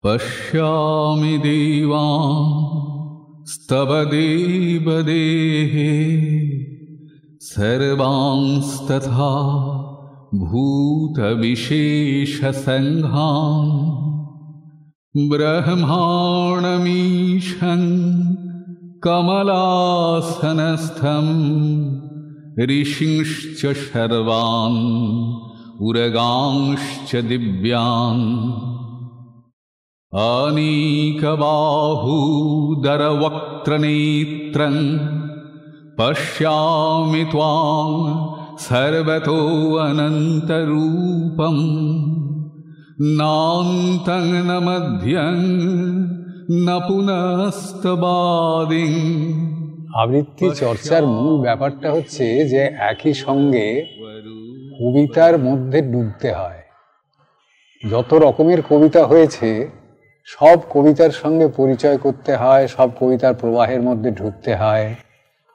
पश्यामि देवांस्तव देवदेहे सर्वांस्तथा भूतविशेषसङ्घान् ब्रह्माणमीशं कमलासनस्थं ऋषींश्च सर्वान् उरगांश्च दिव्यान् अनीकबाहूदरवक्त्रनेत्रं पश्यामि त्वां सर्वतो अनन्तरूपं नान्तं न मध्यं न पुनस्तबादिं। আবৃত্তি চর্চার মূল ব্যাপারটা হচ্ছে যে একই সঙ্গে কবিতার মধ্যে ডুবতে হয়। যত রকমের কবিতা হয়েছে সব কবিতার সঙ্গে পরিচয় করতে হয়, সব কবিতার প্রবাহের মধ্যে ঢুকতে হয়।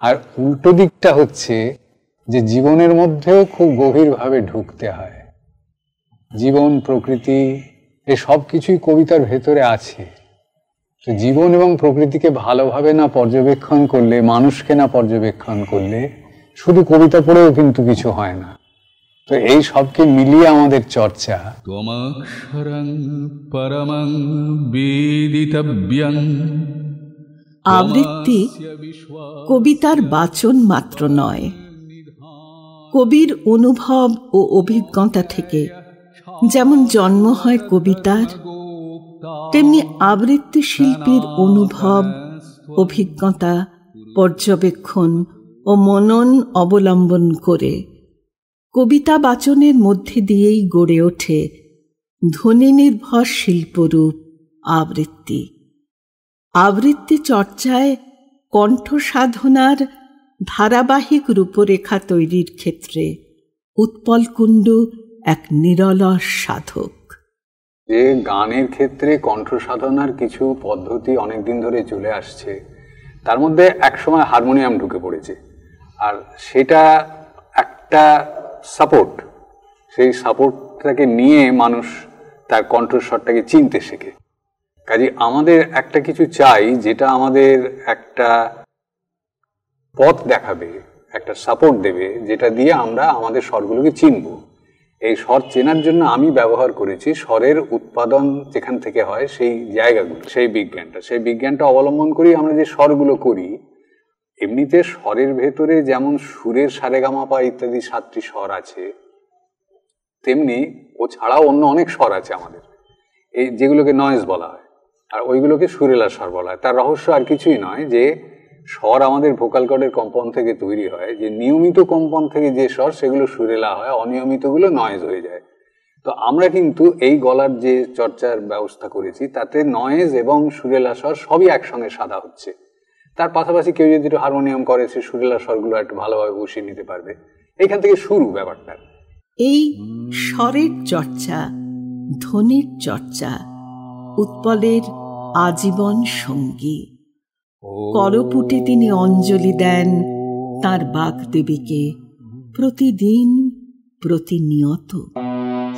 আর উল্টো দিকটা হচ্ছে যে জীবনের মধ্যেও খুব গভীরভাবে ঢুকতে হয়। জীবন, প্রকৃতি, এ সব কিছুই কবিতার ভেতরে আছে। তো জীবন এবং প্রকৃতিকে ভালোভাবে না পর্যবেক্ষণ করলে, মানুষকে না পর্যবেক্ষণ করলে শুধু কবিতা পড়েও কিন্তু কিছু হয় না। তো এই সবকে মিলিয়ে আমাদের চর্চা। আবৃত্তি কবিতার বাচন মাত্র নয়, কবির অনুভব ও অভিজ্ঞতা থেকে যেমন জন্ম হয় কবিতার, তেমনি আবৃত্তি শিল্পীর অনুভব, অভিজ্ঞতা, পর্যবেক্ষণ ও মনন অবলম্বন করে কবিতা বাচনের মধ্যে দিয়েই গড়ে ওঠে ধ্বনি নির্ভর শিল্পরূপ আবৃত্তি। আবৃত্তি চর্চায় কণ্ঠ সাধনার ধারাবাহিক রূপরেখা তৈরির ক্ষেত্রে উৎপল কুণ্ডু এক নিরলস সাধক। যে গানের ক্ষেত্রে কণ্ঠ সাধনার কিছু পদ্ধতি অনেকদিন ধরে চলে আসছে, তার মধ্যে একসময় হারমোনিয়াম ঢুকে পড়েছে। আর সেটা একটা সাপোর্ট, সেই সাপোর্টটাকে নিয়ে মানুষ তার কণ্ঠস্বরটাকে চিনতে শেখে। কাজে আমাদের একটা কিছু চাই যেটা আমাদের একটা পথ দেখাবে, একটা সাপোর্ট দেবে, যেটা দিয়ে আমরা আমাদের স্বরগুলোকে চিনব। এই স্বর চেনার জন্য আমি ব্যবহার করেছি স্বরের উৎপাদন যেখান থেকে হয় সেই জায়গাগুলো, সেই বিজ্ঞানটা অবলম্বন করি আমরা যে স্বরগুলো করি। এমনিতে স্বরের ভেতরে যেমন সুরের সারেগামাপা ইত্যাদি 7টি স্বর আছে, তেমনি ও ছাড়াও অন্য অনেক স্বর আছে আমাদের, এই যেগুলোকে নয়েজ বলা হয়, আর ওইগুলোকে সুরেলা স্বর বলা হয়। তার রহস্য আর কিছুই নয় যে স্বর আমাদের ভোকাল কর্ডের কম্পন থেকে তৈরি হয়, যে নিয়মিত কম্পন থেকে যে স্বর সেগুলো সুরেলা হয়, অনিয়মিতগুলো নয়েজ হয়ে যায়। তো আমরা কিন্তু এই গলার যে চর্চার ব্যবস্থা করেছি তাতে নয়েজ এবং সুরেলা স্বর সবই একসঙ্গে সাদা হচ্ছে। তার পাশাপাশি কেউ যদি একটু হারমোনিয়াম করে সে সুরেলা স্বরগুলো একটু ভালোভাবে বসিয়ে নিতে পারবে। এইখান থেকে শুরু ব্যাপারটা। এই স্বরের চর্চা, ধ্বনির চর্চা উৎপলের আজীবন সঙ্গী। করপুটে তিনি অঞ্জলি দেন তার বাগদেবীকে প্রতিদিন, প্রতিনিয়ত।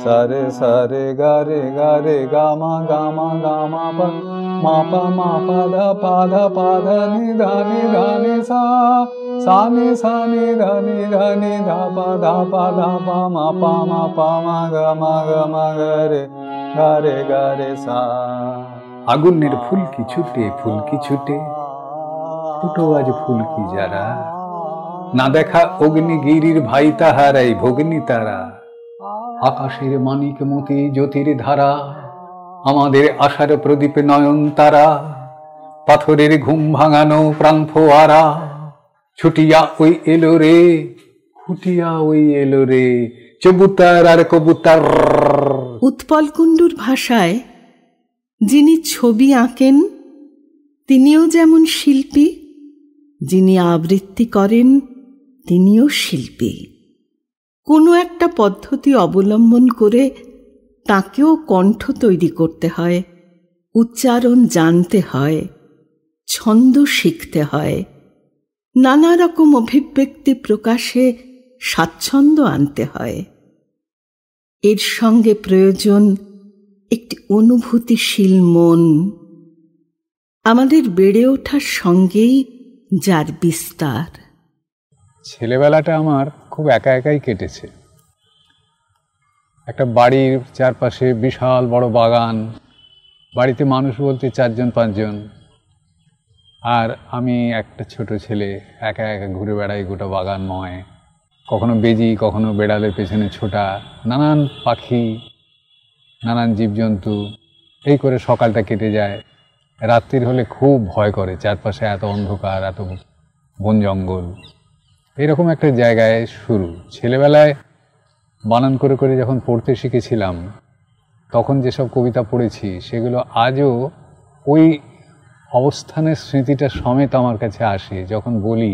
সারে সারে গারে গারে গামা গামা গামা পা মা পা মা পা ধা পা ধা পা ধা নি ধা নি ধা নি সা সা নি ধা নি ধা পা ধা পা মা পা মা গা মা গারে গারে গারে সা। আগুনের ফুলকি ছুটে ছোট আজ ফুলকি যারা, না দেখা অগ্নিগিরির ভাই তাহারাই ভগ্নি তারা। আকাশের মানিক মতি জ্যোতির ধারা, আমাদের আশার প্রদীপে নয়ন তারা। পাথরের ঘুম ভাঙানো প্রাণ ফোয়ারা, ছুটিয়া ওই এলো রে, খুটিয়া ওই এলো রে, চবুতার আর কবুতার। উৎপল কুণ্ডুর ভাষায় যিনি ছবি আঁকেন তিনিও যেমন শিল্পী, যিনি আবৃত্তি করেন তিনিও শিল্পী। কোনো একটা পদ্ধতি অবলম্বন করে তাকেও কণ্ঠ তৈরি করতে হয়, উচ্চারণ জানতে হয়, ছন্দ শিখতে হয়, নানা রকম অভিব্যক্তি প্রকাশে স্বাচ্ছন্দ্য আনতে হয়। এর সঙ্গে প্রয়োজন একটি অনুভূতিশীল মন, আমাদের বেড়ে ওঠার সঙ্গেই যার বিস্তার। ছেলেবেলাটা আমার খুব একা একাই কেটেছে। একটা বাড়ির চারপাশে বিশাল বড় বাগান, বাড়িতে মানুষ বলতে 4-5 জন, আর আমি একটা ছোট ছেলে একা একা ঘুরে বেড়াই গোটা বাগানময়। কখনো বেজি, কখনো বেড়ালের পেছনে ছোটা, নানান পাখি, নানান জীবজন্তু, এই করে সকালটা কেটে যায়। রাত্রির হলে খুব ভয় করে, চারপাশে এত অন্ধকার, এত বন জঙ্গল। এরকম একটা জায়গায় শুরু। ছেলেবেলায় বানান করে করে যখন পড়তে শিখেছিলাম, তখন যেসব কবিতা পড়েছি সেগুলো আজও ওই অবস্থানের স্মৃতিটা সমেত আমার কাছে আসে। যখন বলি,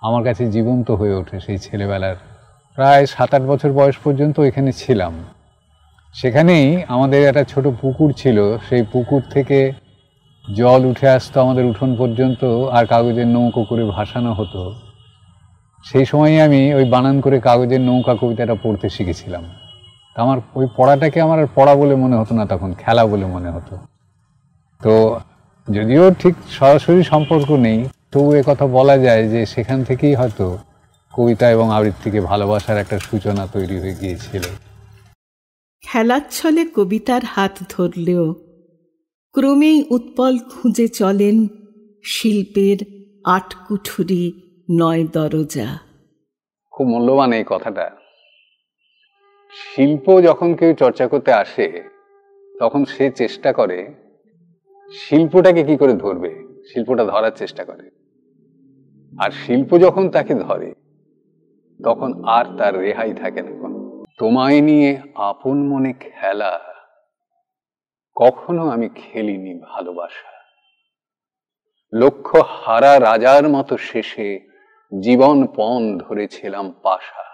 আমার কাছে জীবন্ত হয়ে ওঠে সেই ছেলেবেলার। প্রায় 7-8 বছর বয়স পর্যন্ত এখানে ছিলাম। সেখানেই আমাদের একটা ছোট পুকুর ছিল, সেই পুকুর থেকে জল উঠে আসতো আমাদের উঠোন পর্যন্ত, আর কাগজের নৌকো করে ভাসানো হতো। সেই সময়ই আমি ওই বানান করে কাগজের নৌকা কবিতাটা পড়তে শিখেছিলাম। আমার ওই পড়াটাকে আমার আর পড়া বলে মনে হতো না, তখন খেলা বলে মনে হতো। তো যদিও ঠিক সরাসরি সম্পর্ক নেই, তবু কথা বলা যায় যে সেখান থেকেই হয়তো কবিতা এবং আবৃত্তিকে ভালোবাসার একটা সূচনা তৈরি হয়ে গিয়েছিল। খেলার ছলে কবিতার হাত ধরলেও ক্রমেই উৎপল খুঁজে চলেন শিল্পের 8 কুঠুরি 9 দরজা। খুব মূল্যবান এই কথাটা। শিল্প যখন কেউ চর্চা করতে আসে, তখন সে চেষ্টা করে শিল্পটাকে কি করে ধরবে, শিল্পটা ধরার চেষ্টা করে। আর শিল্প যখন তাকে ধরে, তখন আর তার রেহাই থাকে না। তোমায় নিয়ে আপন মনে খেলা, কখনো আমি খেলিনি ভালোবাসা। লক্ষ্য হারা রাজার মতো শেষে জীবন পণ ধরেছিলাম পাশা।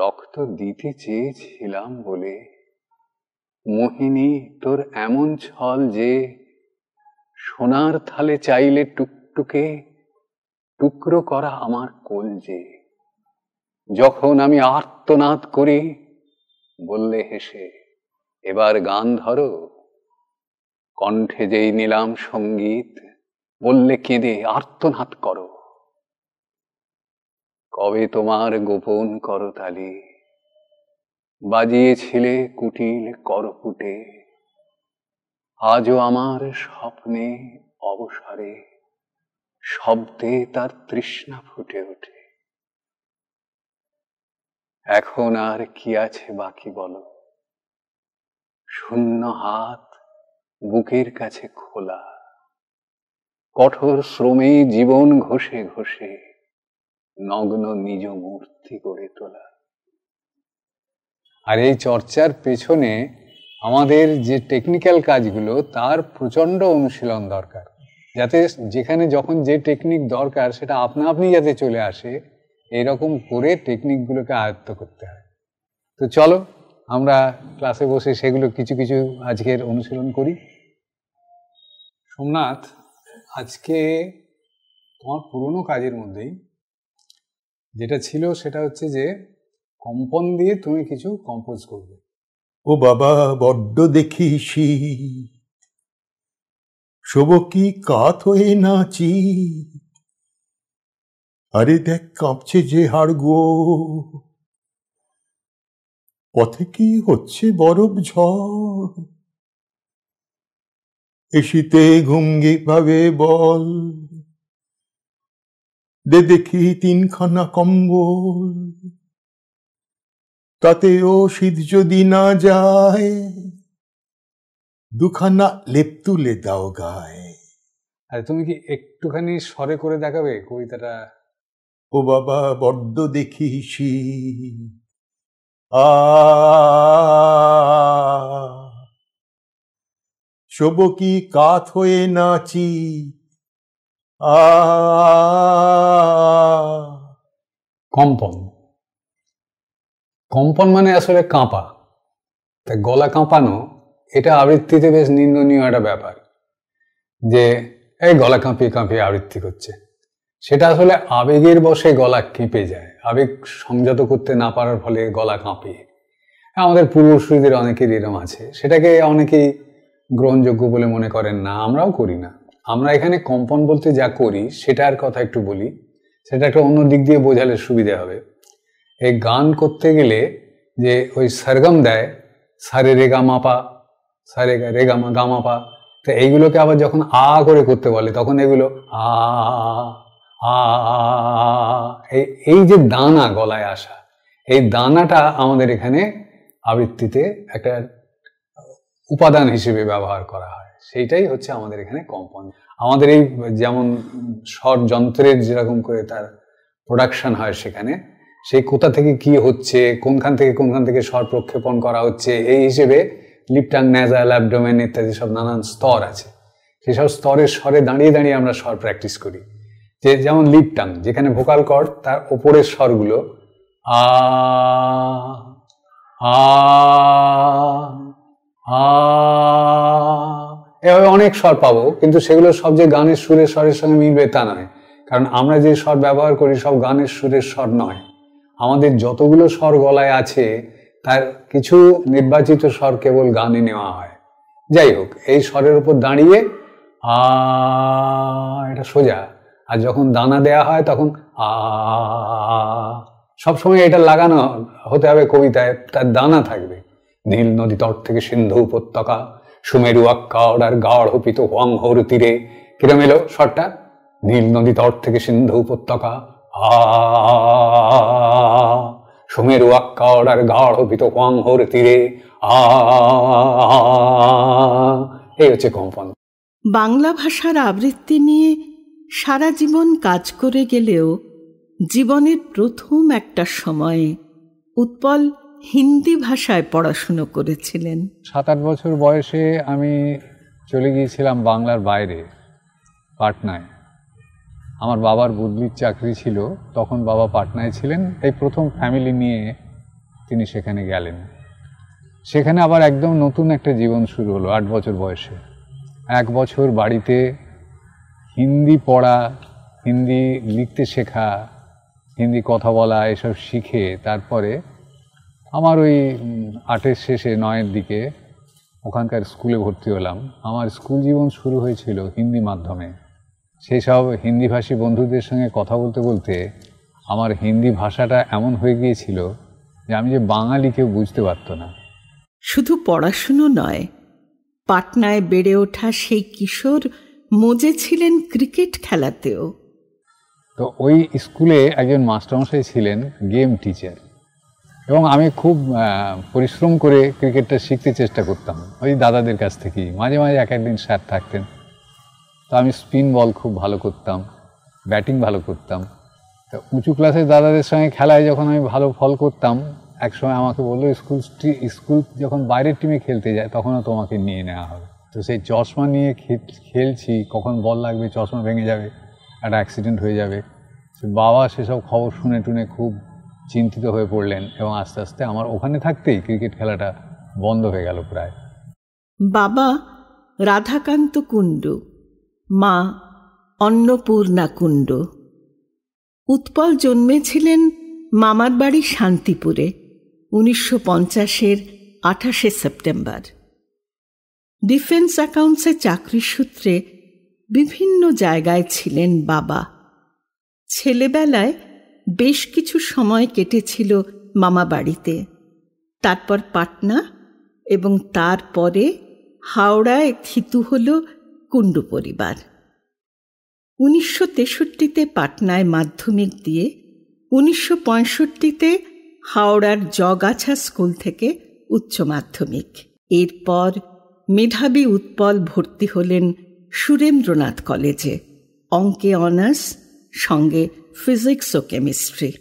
রক্ত দিতে চেয়েছিলাম বলে মোহিনী তোর এমন ছল যে, সোনার থালে চাইলে টুকটুকে টুকরো করা আমার কলজে। যখন আমি আর্তনাদ করি, বললে হেসে এবার গান ধরো। কণ্ঠে যেই নিলাম সঙ্গীত, বললে কেঁদে আর্তনাদ করো। কবে তোমার গোপন করতালি বাজিয়েছিলে কুটিল করপুটে, আজও আমার স্বপ্নে অবসরে শব্দে তার তৃষ্ণা ফুটে ওঠে। এখন আর কি আছে বাকি বলো, শূন্য হাত বুকের কাছে খোলা, কঠোর শ্রমে জীবন ঘষে ঘষে নগ্ন নিজ মূর্তি গড়ে তোলা। আর এই চর্চার পেছনে আমাদের যে টেকনিক্যাল কাজগুলো, তার প্রচন্ড অনুশীলন দরকার, যাতে যেখানে যখন যে টেকনিক দরকার সেটা আপনা আপনি যাতে চলে আসে, এরকম করে টেকনিকগুলোকে আয়ত্ত করতে হয়। তো চলো আমরা ক্লাসে বসে সেগুলো কিছু কিছু আজকের অনুশীলন করি। সোমনাথ, আজকে তোমার পুরনো কাজের মধ্যেই যেটা ছিল সেটা হচ্ছে যে কম্পন দিয়ে তুমি কিছু কম্পোজ করবে। ও বাবা বড্ড দেখিসি, শোভ কি কাত হয়ে নাচি, আরে দেখ কাঁপছে যে হাড় গো, পথে কি হচ্ছে বরফ ঝড়, এসিতে ঘুমগি ভাবে বল, দে দেখি 3খানা কম্বল, তাতেও শীত যদি না যায়, 2খানা লেপ তুলে দাও গায়ে। আর তুমি কি একটুখানি স্বরে করে দেখাবে কবিতাটা? ও বাবা বড্ড দেখিসি, শোভ কি কাত হয়ে নাচি, কম্পন। কম্পন মানে আসলে কাঁপা। তা গলা কাঁপানো, এটা আবৃত্তিতে বেশ নিন্দনীয় একটা ব্যাপার, যে এই গলা কাঁপিয়ে কাঁপিয়ে আবৃত্তি করছে। সেটা আসলে আবেগের বশে গলা কেঁপে যায়, আবেগ সংযত করতে না পারার ফলে গলা কাঁপে। আমাদের পূর্বসূরীদের অনেকেরই এরকম আছে, সেটাকে অনেকেই গ্রহণযোগ্য বলে মনে করেন না, আমরাও করি না। আমরা এখানে কম্পন বলতে যা করি সেটার কথা একটু বলি, সেটা একটা অন্য দিক দিয়ে বোঝালে সুবিধা হবে। এই গান করতে গেলে যে ওই সরগম দেয়, সারে রে গা মাপা, সারে রে গা মাপা, তো এইগুলোকে আবার যখন আ করে করতে বলে তখন এগুলো আ আ, এই যে দানা গলায় আসা, এই দানাটা আমাদের এখানে আবৃত্তিতে একটা উপাদান হিসেবে ব্যবহার করা হয়, সেইটাই হচ্ছে আমাদের এখানে কম্পন। আমাদের এই যেমন স্বর যন্ত্রের যেরকম করে তার প্রোডাকশন হয়, সেখানে সেই কোথা থেকে কি হচ্ছে, কোনখান থেকে স্বর প্রক্ষেপণ করা হচ্ছে, এই হিসেবে লিপটাং, ন্যাজাল, অ্যাবডোমেন ইত্যাদি সব নানান স্তর আছে। সেসব স্তরের স্বরে দাঁড়িয়ে দাঁড়িয়ে আমরা স্বর প্র্যাকটিস করি। যেমন লিপটাং, যেখানে ভোকাল কর্ড, তার ওপরের স্বরগুলো আ আ আ, এভাবে অনেক স্বর পাবো, কিন্তু সেগুলো সব যে গানের সুরের স্বরের সঙ্গে মিলবে তা নয়, কারণ আমরা যে স্বর ব্যবহার করি সব গানের সুরের স্বর নয়। আমাদের যতগুলো স্বর গলায় আছে তার কিছু নির্বাচিত স্বর কেবল গানে নেওয়া হয়। যাই হোক, এই স্বরের উপর দাঁড়িয়ে আ, এটা সোজা, আর যখন দানা দেয়া হয় তখন আ, সবসময় এটা লাগানো হতে হবে কবিতায়, তার দানা থাকবে। নীল নদী তট থেকে সিন্ধু উপত্যকা, সুমেরু আক্কার আর গাঢ় পিত হোয়াংহোর তীরে। কিরম এলো স্বরটা? নীল নদী তট থেকে সিন্ধু উপত্যকা, আ, সুমেরু আক্কার আর গাঢ় পিত হোয়াংহোর তীরে, আ, এই হচ্ছে কম্পন। বাংলা ভাষার আবৃত্তি নিয়ে সারা জীবন কাজ করে গেলেও জীবনের প্রথম একটা সময়ে উৎপল হিন্দি ভাষায় পড়াশুনো করেছিলেন। 7-8 বছর বয়সে আমি চলে গিয়েছিলাম বাংলার বাইরে, পাটনায়। আমার বাবার বদলির চাকরি ছিল, তখন বাবা পাটনায় ছিলেন। এই প্রথম ফ্যামিলি নিয়ে তিনি সেখানে গেলেন। সেখানে আবার একদম নতুন একটা জীবন শুরু হলো 8 বছর বয়সে। 1 বছর বাড়িতে হিন্দি পড়া, হিন্দি লিখতে শেখা, হিন্দি কথা বলা, এসব শিখে তারপরে আমার ওই 8-এর শেষে 9-এর দিকে ওখানকার স্কুলে ভর্তি হলাম। আমার স্কুল জীবন শুরু হয়েছিল হিন্দি মাধ্যমে। সেই সব হিন্দিভাষী বন্ধুদের সঙ্গে কথা বলতে বলতে আমার হিন্দি ভাষাটা এমন হয়ে গিয়েছিল যে আমি যে বাঙালি কেউ বুঝতে পারত না। শুধু পড়াশুনো নয়, পাটনায় বেড়ে ওঠা সেই কিশোর মজে ছিলেন ক্রিকেট খেলাতেও। তো ওই স্কুলে একজন মাস্টারমশাই ছিলেন গেম টিচার, এবং আমি খুব পরিশ্রম করে ক্রিকেটটা শিখতে চেষ্টা করতাম ওই দাদাদের কাছ থেকেই। মাঝে মাঝে এক একদিন স্যার থাকতেন। তো আমি স্পিন বল খুব ভালো করতাম, ব্যাটিং ভালো করতাম। তো উঁচু ক্লাসের দাদাদের সঙ্গে খেলায় যখন আমি ভালো ফল করতাম, একসময় আমাকে বললো স্কুল যখন বাইরের টিমে খেলতে যায় তখনও তোমাকে নিয়ে নেওয়া হবে। তো সেই চশমা নিয়ে খেলছি, কখন বল লাগবে, চশমা ভেঙে যাবে, একটা অ্যাক্সিডেন্ট হয়ে যাবে। বাবা সেসব খবর শুনে টুনে খুব চিন্তিত হয়ে পড়লেন, এবং আস্তে আস্তে আমার ওখানে থাকতেই ক্রিকেট খেলাটা বন্ধ হয়ে গেল প্রায়। বাবা রাধাকান্ত কুণ্ডু, মা অন্নপূর্ণা কুণ্ডু। উৎপল জন্মেছিলেন মামার বাড়ি শান্তিপুরে 1950-এর 28শে সেপ্টেম্বর। ডিফেন্স অ্যাকাউন্টসে চাকরির সূত্রে বিভিন্ন জায়গায় ছিলেন বাবা। ছেলেবেলায় বেশ কিছু সময় কেটেছিল মামা বাড়িতে, তারপর পাটনা, এবং তারপরে হাওড়ায় থিতু হল কুণ্ডু পরিবার। 1963-তে পাটনায় মাধ্যমিক দিয়ে 1965-তে হাওড়ার জগাছা স্কুল থেকে উচ্চ মাধ্যমিক। এরপর মেধাবী উৎপল ভর্তি হলেন সুরেন্দ্রনাথ কলেজে, অঙ্কে অনার্স, সঙ্গে ফিজিক্স ও কেমিস্ট্রি।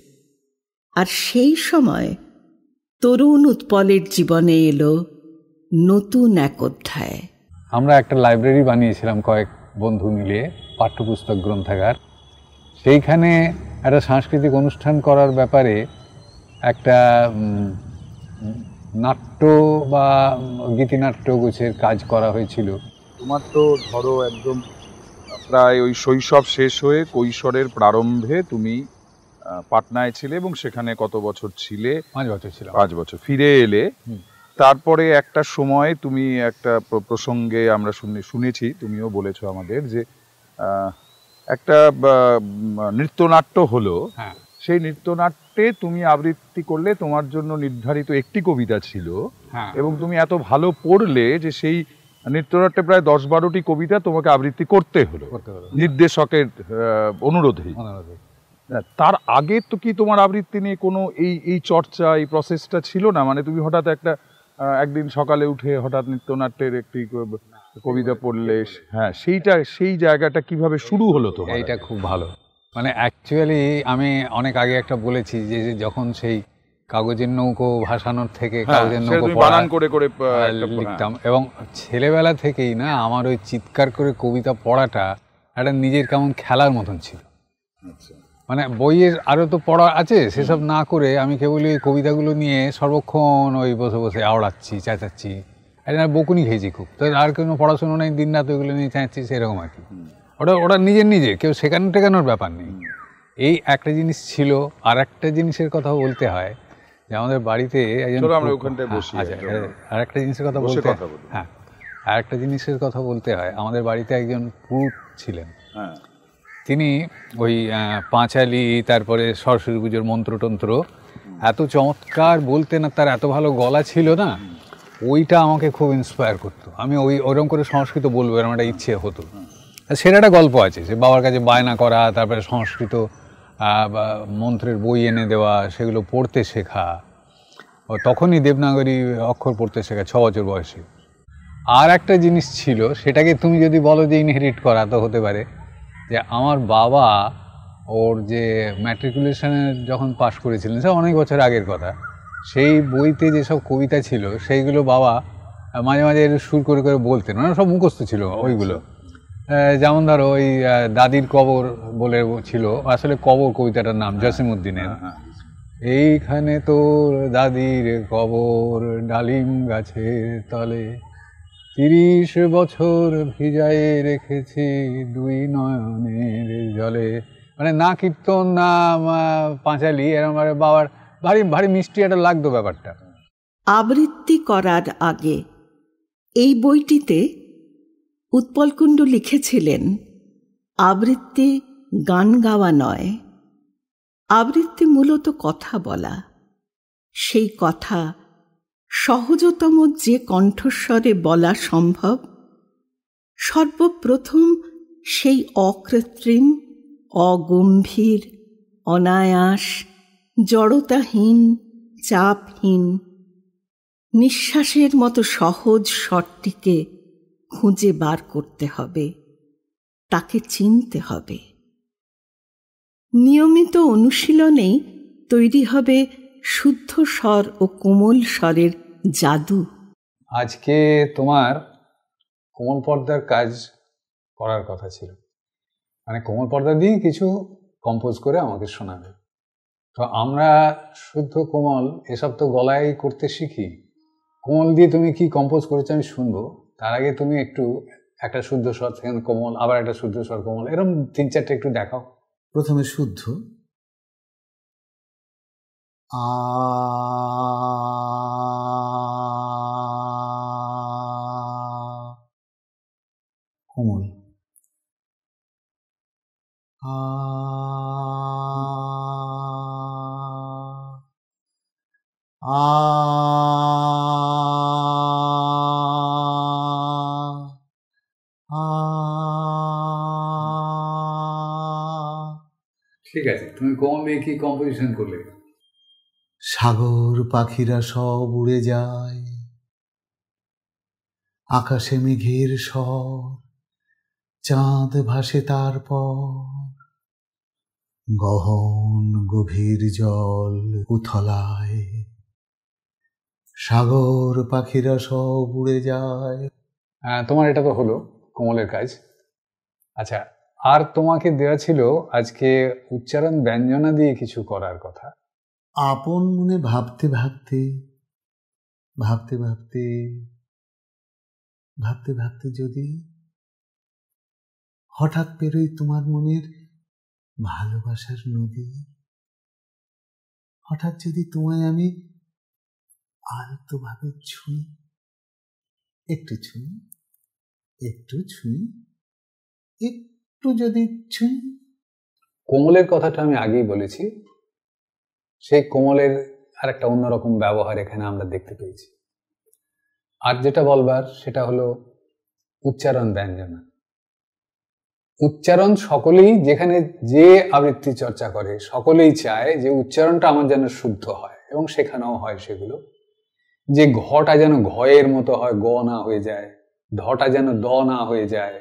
আর সেই সময় তরুণ উৎপলের জীবনে এলো নতুন এক অধ্যায়। আমরা একটা লাইব্রেরি বানিয়েছিলাম কয়েক বন্ধু মিলে, পাঠ্যপুস্তক গ্রন্থাগার। সেইখানে একটা সাংস্কৃতিক অনুষ্ঠান করার ব্যাপারে একটা নাট্য বা গীতিনাট্য গোছের কাজ করা হয়েছিল। তোমার তো ধরো একদম প্রায় ওই শৈশব শেষ হয়ে কৈশোরের প্রারম্ভে তুমি পাটনায় ছিলে এবং সেখানে কত বছর ছিলে? 5 বছর ছিলাম। 5 বছর ফিরে এলে। তারপরে একটা সময় তুমি একটা প্রসঙ্গে আমরা শুনেছি, তুমিও বলেছো আমাদের, যে একটা নৃত্যনাট্য হলো। হ্যাঁ, সেই নৃত্যনাট্যে তুমি আবৃত্তি করলে, তোমার জন্য নির্ধারিত একটি কবিতা ছিল হ্যাঁ, এবং তুমি এত ভালো পড়লে যে সেই নৃত্যনাট্যে প্রায় 10-12টি কবিতা তোমাকে আবৃত্তি করতে হলো নির্দেশকের অনুরোধেই। তার আগে তো কি তোমার আবৃত্তি নিয়ে কোনো এই চর্চা, এই প্রসেসটা ছিল না? মানে তুমি হঠাৎ একদিন সকালে উঠে হঠাৎ নৃত্যনাট্যের একটি কবিতা পড়লে, হ্যাঁ, সেই জায়গাটা কিভাবে শুরু হলো তোমার? এইটা খুব ভালো। মানে অ্যাকচুয়ালি আমি অনেক আগে একটা বলেছি যে যখন সেই কাগজের নৌকো ভাসানোর থেকে কাগজের নৌকো বানান করে করে লিখতাম, এবং ছেলেবেলা থেকেই না আমার ওই চিৎকার করে কবিতা পড়াটা একটা নিজের কেমন খেলার মতন ছিল। মানে বইয়ের আরও তো পড়া আছে, সেসব না করে আমি কেবল ওই কবিতাগুলো নিয়ে সর্বক্ষণ ওই বসে বসে আওড়াচ্ছি, চেঁচাচ্ছি। বকুনি খেয়েছি খুব, তো আর কোনো পড়াশুনো নেই, দিন রাত ওইগুলো নিয়ে চেঁচাচ্ছি, সেরকম আর কি। ওটা নিজে কেউ শেখানো টেকানোর ব্যাপার নেই। এই একটা জিনিস ছিল। আর একটা জিনিসের কথা বলতে হয় যে আমাদের বাড়িতে আর একটা জিনিসের কথা বলতে হ্যাঁ আর একটা জিনিসের কথা বলতে হয় আমাদের বাড়িতে একজন পুরুষ ছিলেন। তিনি ওই পাঁচালি, তারপরে সরস্বতী পুজোর মন্ত্রতন্ত্র এত চমৎকার বলতেন, আর তার এত ভালো গলা ছিল না, ওইটা আমাকে খুব ইন্সপায়ার করতো। আমি ওরকম করে সংস্কৃত বলবো এরকম একটা ইচ্ছে হতো। সেটা একটা গল্প আছে, যে বাবার কাছে বায়না করা, তারপরে সংস্কৃত মন্ত্রের বই এনে দেওয়া, সেগুলো পড়তে শেখা। তখনই দেবনাগরী অক্ষর পড়তে শেখা 6 বছর বয়সে। আর একটা জিনিস ছিল, সেটাকে তুমি যদি বলো যে ইনহেরিট করা, তো হতে পারে যে আমার বাবা ওর যে ম্যাট্রিকুলেশনের যখন পাশ করেছিলেন, সে অনেক বছর আগের কথা, সেই বইতে যেসব কবিতা ছিল সেইগুলো বাবা মাঝে মাঝে সুর করে করে বলতেন, মানে সব মুখস্থ ছিল ওইগুলো। যেমন ধরো ওই দাদির কবর বলে ছিল, আসলে কবর কবিতাটার নাম জসিমউদ্দিনের। এইখানে তোর দাদির কবর ডালিম গাছের তলে, 30 বছর ভিজায় রেখেছি 2 নয়নের জলে। মানে না কীর্তন না পাঁচালি, এরকম বাবার ভারী ভারী মিষ্টি একটা লাগতো ব্যাপারটা। আবৃত্তি করার আগে এই বইটিতে উৎপল কুণ্ডু লিখেছিলেন, আবৃত্তি গান গাওয়া নয়, আবৃত্তি মূলত কথা বলা। সেই কথা সহজতম যে কণ্ঠস্বরে বলা সম্ভব, সর্বপ্রথম সেই অকৃত্রিম, অগম্ভীর, অনায়াস, জড়তাহীন, চাপহীন, নিঃশ্বাসের মতো সহজ স্বরটিকে খুঁজে বার করতে হবে, তাকে চিনতে হবে। নিয়মিত অনুশীলনেই তৈরি হবে শুদ্ধ স্বর ও কোমল স্বরের জাদু। আজকে তোমার কোমল পর্দার কাজ করার কথা ছিল, মানে কোমল পর্দা দিয়ে কিছু কম্পোজ করে আমাকে শোনাবে। তো আমরা শুদ্ধ কোমল এসব তো গলায় করতে শিখি। কোমল দিয়ে তুমি কি কম্পোজ করেছো আমি শুনবো, তার আগে তুমি একটু একটা শুদ্ধ স্বর থেকে কোমল, আবার একটা শুদ্ধ স্বর কোমল, এরকম 3-4টা একটু দেখাও। প্রথমে শুদ্ধ আ, কোমল আ, ঠিক আছে, তুমি কোমল দিয়ে কি কম্পোজিশন করলে? সাগর পাখিরা সব উড়ে যায়, আকাশে মেঘের স্বর, চাঁদ ভাসে তারপর, গহন গভীর জল উথলায়, সাগর পাখিরা সব উড়ে যায়। তোমার এটা তো হলো কোমলের কাজ। আচ্ছা, আর তোমাকে দেওয়া ছিল আজকে উচ্চারণ ব্যঞ্জনা দিয়ে কিছু করার কথা। আপন মনে ভাবতে ভাবতে ভাবতে ভাবতে ভাবতে ভাবতে যদি হঠাৎ পেরোই তোমার মনের ভালোবাসার নদী। হঠাৎ যদি তোমায় আমি আলতোভাবে ছুঁই, একটু ছুঁই, একটু ছুঁই, একটু যদি ছুঁই। কোমলের কথাটা আমি আগেই বলেছি, সেই কোমলের আর একটা অন্যরকম ব্যবহার এখানে আমরা দেখতে পেয়েছি। আর যেটা বলবার সেটা হলো উচ্চারণ ব্যঞ্জনা। উচ্চারণ সকলেই, যেখানে যে আবৃত্তি চর্চা করে সকলেই চায় যে উচ্চারণটা আমার যেন শুদ্ধ হয়, এবং শেখানোও হয় সেগুলো, যে ঘটা যেন ঘয়ের মতো হয়, গ না হয়ে যায়, ধটা যেন দ না হয়ে যায়,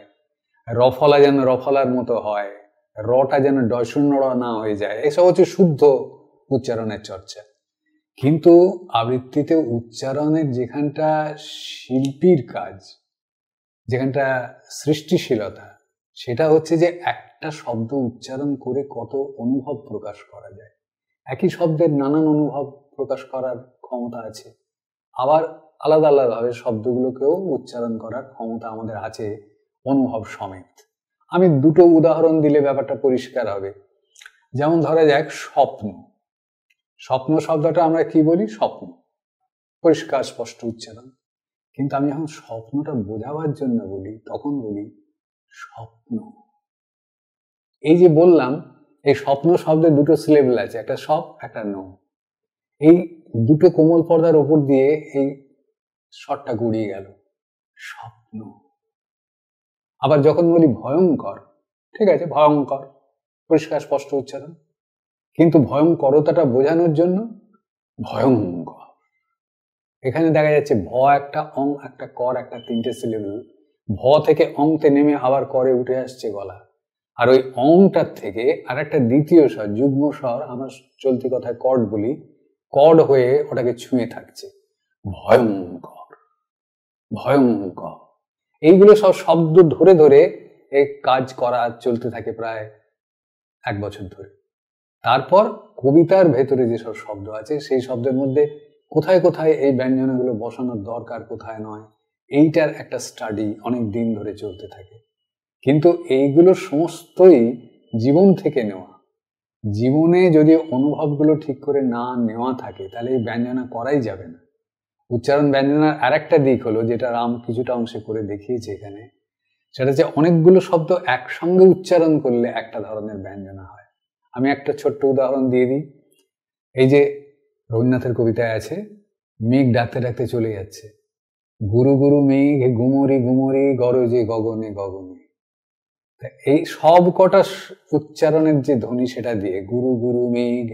রফলা যেন রফলার মতো হয়, রটা যেন ডশূন্য র না হয়ে যায়। এসব হচ্ছে শুদ্ধ উচ্চারণের চর্চা। কিন্তু আবৃত্তিতে উচ্চারণের যেখানটা শিল্পীর কাজ, যেখানটা সৃষ্টিশীলতা, সেটা হচ্ছে যে একটা শব্দ উচ্চারণ করে কত অনুভব প্রকাশ করা যায়। একই শব্দের নানান অনুভব প্রকাশ করার ক্ষমতা আছে, আবার আলাদা আলাদাভাবে শব্দগুলোকেও উচ্চারণ করার ক্ষমতা আমাদের আছে অনুভব সমেত। আমি দুটো উদাহরণ দিলে ব্যাপারটা পরিষ্কার হবে। যেমন ধরা যাক স্বপ্ন। স্বপ্ন শব্দটা আমরা কি বলি? স্বপ্ন, পরিষ্কার স্পষ্ট উচ্চারণ। কিন্তু আমি যখন স্বপ্নটা বোঝাবার জন্য বলি তখন বলি স্বপ্ন। এই যে বললাম, এই স্বপ্ন শব্দের দুটো সিলেবল আছে, একটা সব, একটা ন। এই দুটো কোমল পর্দার ওপর দিয়ে এই স্বরটা গড়িয়ে গেল, স্বপ্ন। আবার যখন বলি ভয়ঙ্কর, ঠিক আছে, ভয়ঙ্কর, পরিষ্কার স্পষ্ট উচ্চারণ, কিন্তু ভয়ঙ্করতাটা বোঝানোর জন্য ভয়ঙ্কর। এখানে দেখা যাচ্ছে ভ একটা, অং একটা, কর একটা, তিনটে সিলেবল। ভ থেকে অংতে নেমে আবার করে উঠে আসছে গলা, আর ওই অংটার থেকে আর একটা দ্বিতীয় স্বর, যুগ্ম স্বর, আমরা চলতি কথায় কর্ড বলি, কর্ড হয়ে ওটাকে ছুঁয়ে থাকছে। ভয়ঙ্কর, ভয়ঙ্কর। এইগুলো সব শব্দ ধরে ধরে এই কাজ করা চলতে থাকে প্রায় 1 বছর ধরে। তারপর কবিতার ভেতরে যেসব শব্দ আছে সেই শব্দের মধ্যে কোথায় কোথায় এই ব্যঞ্জনাগুলো বসানোর দরকার, কোথায় নয়, এইটার একটা স্টাডি অনেক দিন ধরে চলতে থাকে। কিন্তু এইগুলো সমস্তই জীবন থেকে নেওয়া। জীবনে যদি অনুভবগুলো ঠিক করে না নেওয়া থাকে তাহলে এই ব্যঞ্জনা করাই যাবে না। উচ্চারণ ব্যঞ্জনার আর একটা দিক হলো, যেটা রাম কিছুটা অংশে করে দেখিয়েছে এখানে, সেটা হচ্ছে অনেকগুলো শব্দ একসঙ্গে উচ্চারণ করলে একটা ধরনের ব্যঞ্জনা হয়। আমি একটা ছোট্ট উদাহরণ দিয়ে দিই। এই যে রবীন্দ্রনাথের কবিতায় আছে, মেঘ ডাকতে ডাকতে চলে যাচ্ছে, গুরু গুরু মেঘ গুমরি গুমরি গরজে গগনে গগনে। এই সব কটা উচ্চারণের যে ধ্বনি সেটা দিয়ে গুরু গুরু মেঘ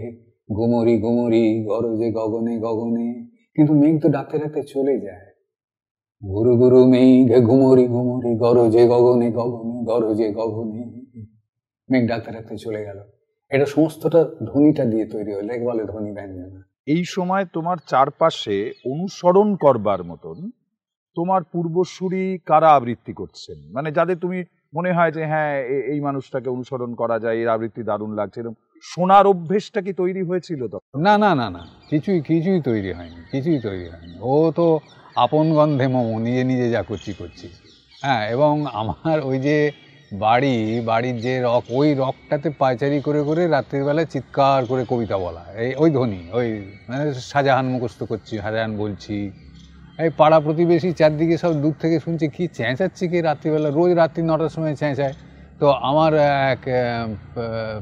গুমরি গুমরি গরজে গগনে গগনে, কিন্তু মেঘ তো ডাকতে ডাকতে চলে যায়। গুরু গুরু মেঘ গুমরি গুমরি গরজে গগনে গগনে গরজে গগনে, মেঘ ডাকতে ডাকতে চলে গেল। এটা সমস্তটা ধ্বনিটা দিয়ে তৈরি হলো, একে বলে ধ্বনি ব্যঞ্জনা। এই সময় তোমার চারপাশে অনুসরণ করবার মতন তোমার পূর্বসূরি কারা আবৃত্তি করছেন, মানে যাদের তুমি মনে হয় যে হ্যাঁ এই মানুষটাকে অনুসরণ করা যায়, এর আবৃত্তি দারুণ লাগছে, এরকম শোনার অভ্যেসটা কি তৈরি হয়েছিল তখন? না না না না, কিছুই তৈরি হয়নি, কিছুই তৈরি হয়নি। ও তো আপন গন্ধে মম, নিজে নিজে যা করছি। হ্যাঁ, এবং আমার ওই যে বাড়ির যে রক, ওই রকটাতে পায়চারি করে করে রাত্রিবেলায় চিৎকার করে কবিতা বলা, ওই ধ্বনি, ওই মানে শাহজাহান মুখস্থ করছি, শাহজাহান বলছি। এই পাড়া প্রতিবেশী চারদিকে সব দূর থেকে শুনছি কি চেঁচাচ্ছে কি রাত্রিবেলা, রোজ রাত্রি 9টার সময় চেঁচায়। তো আমার এক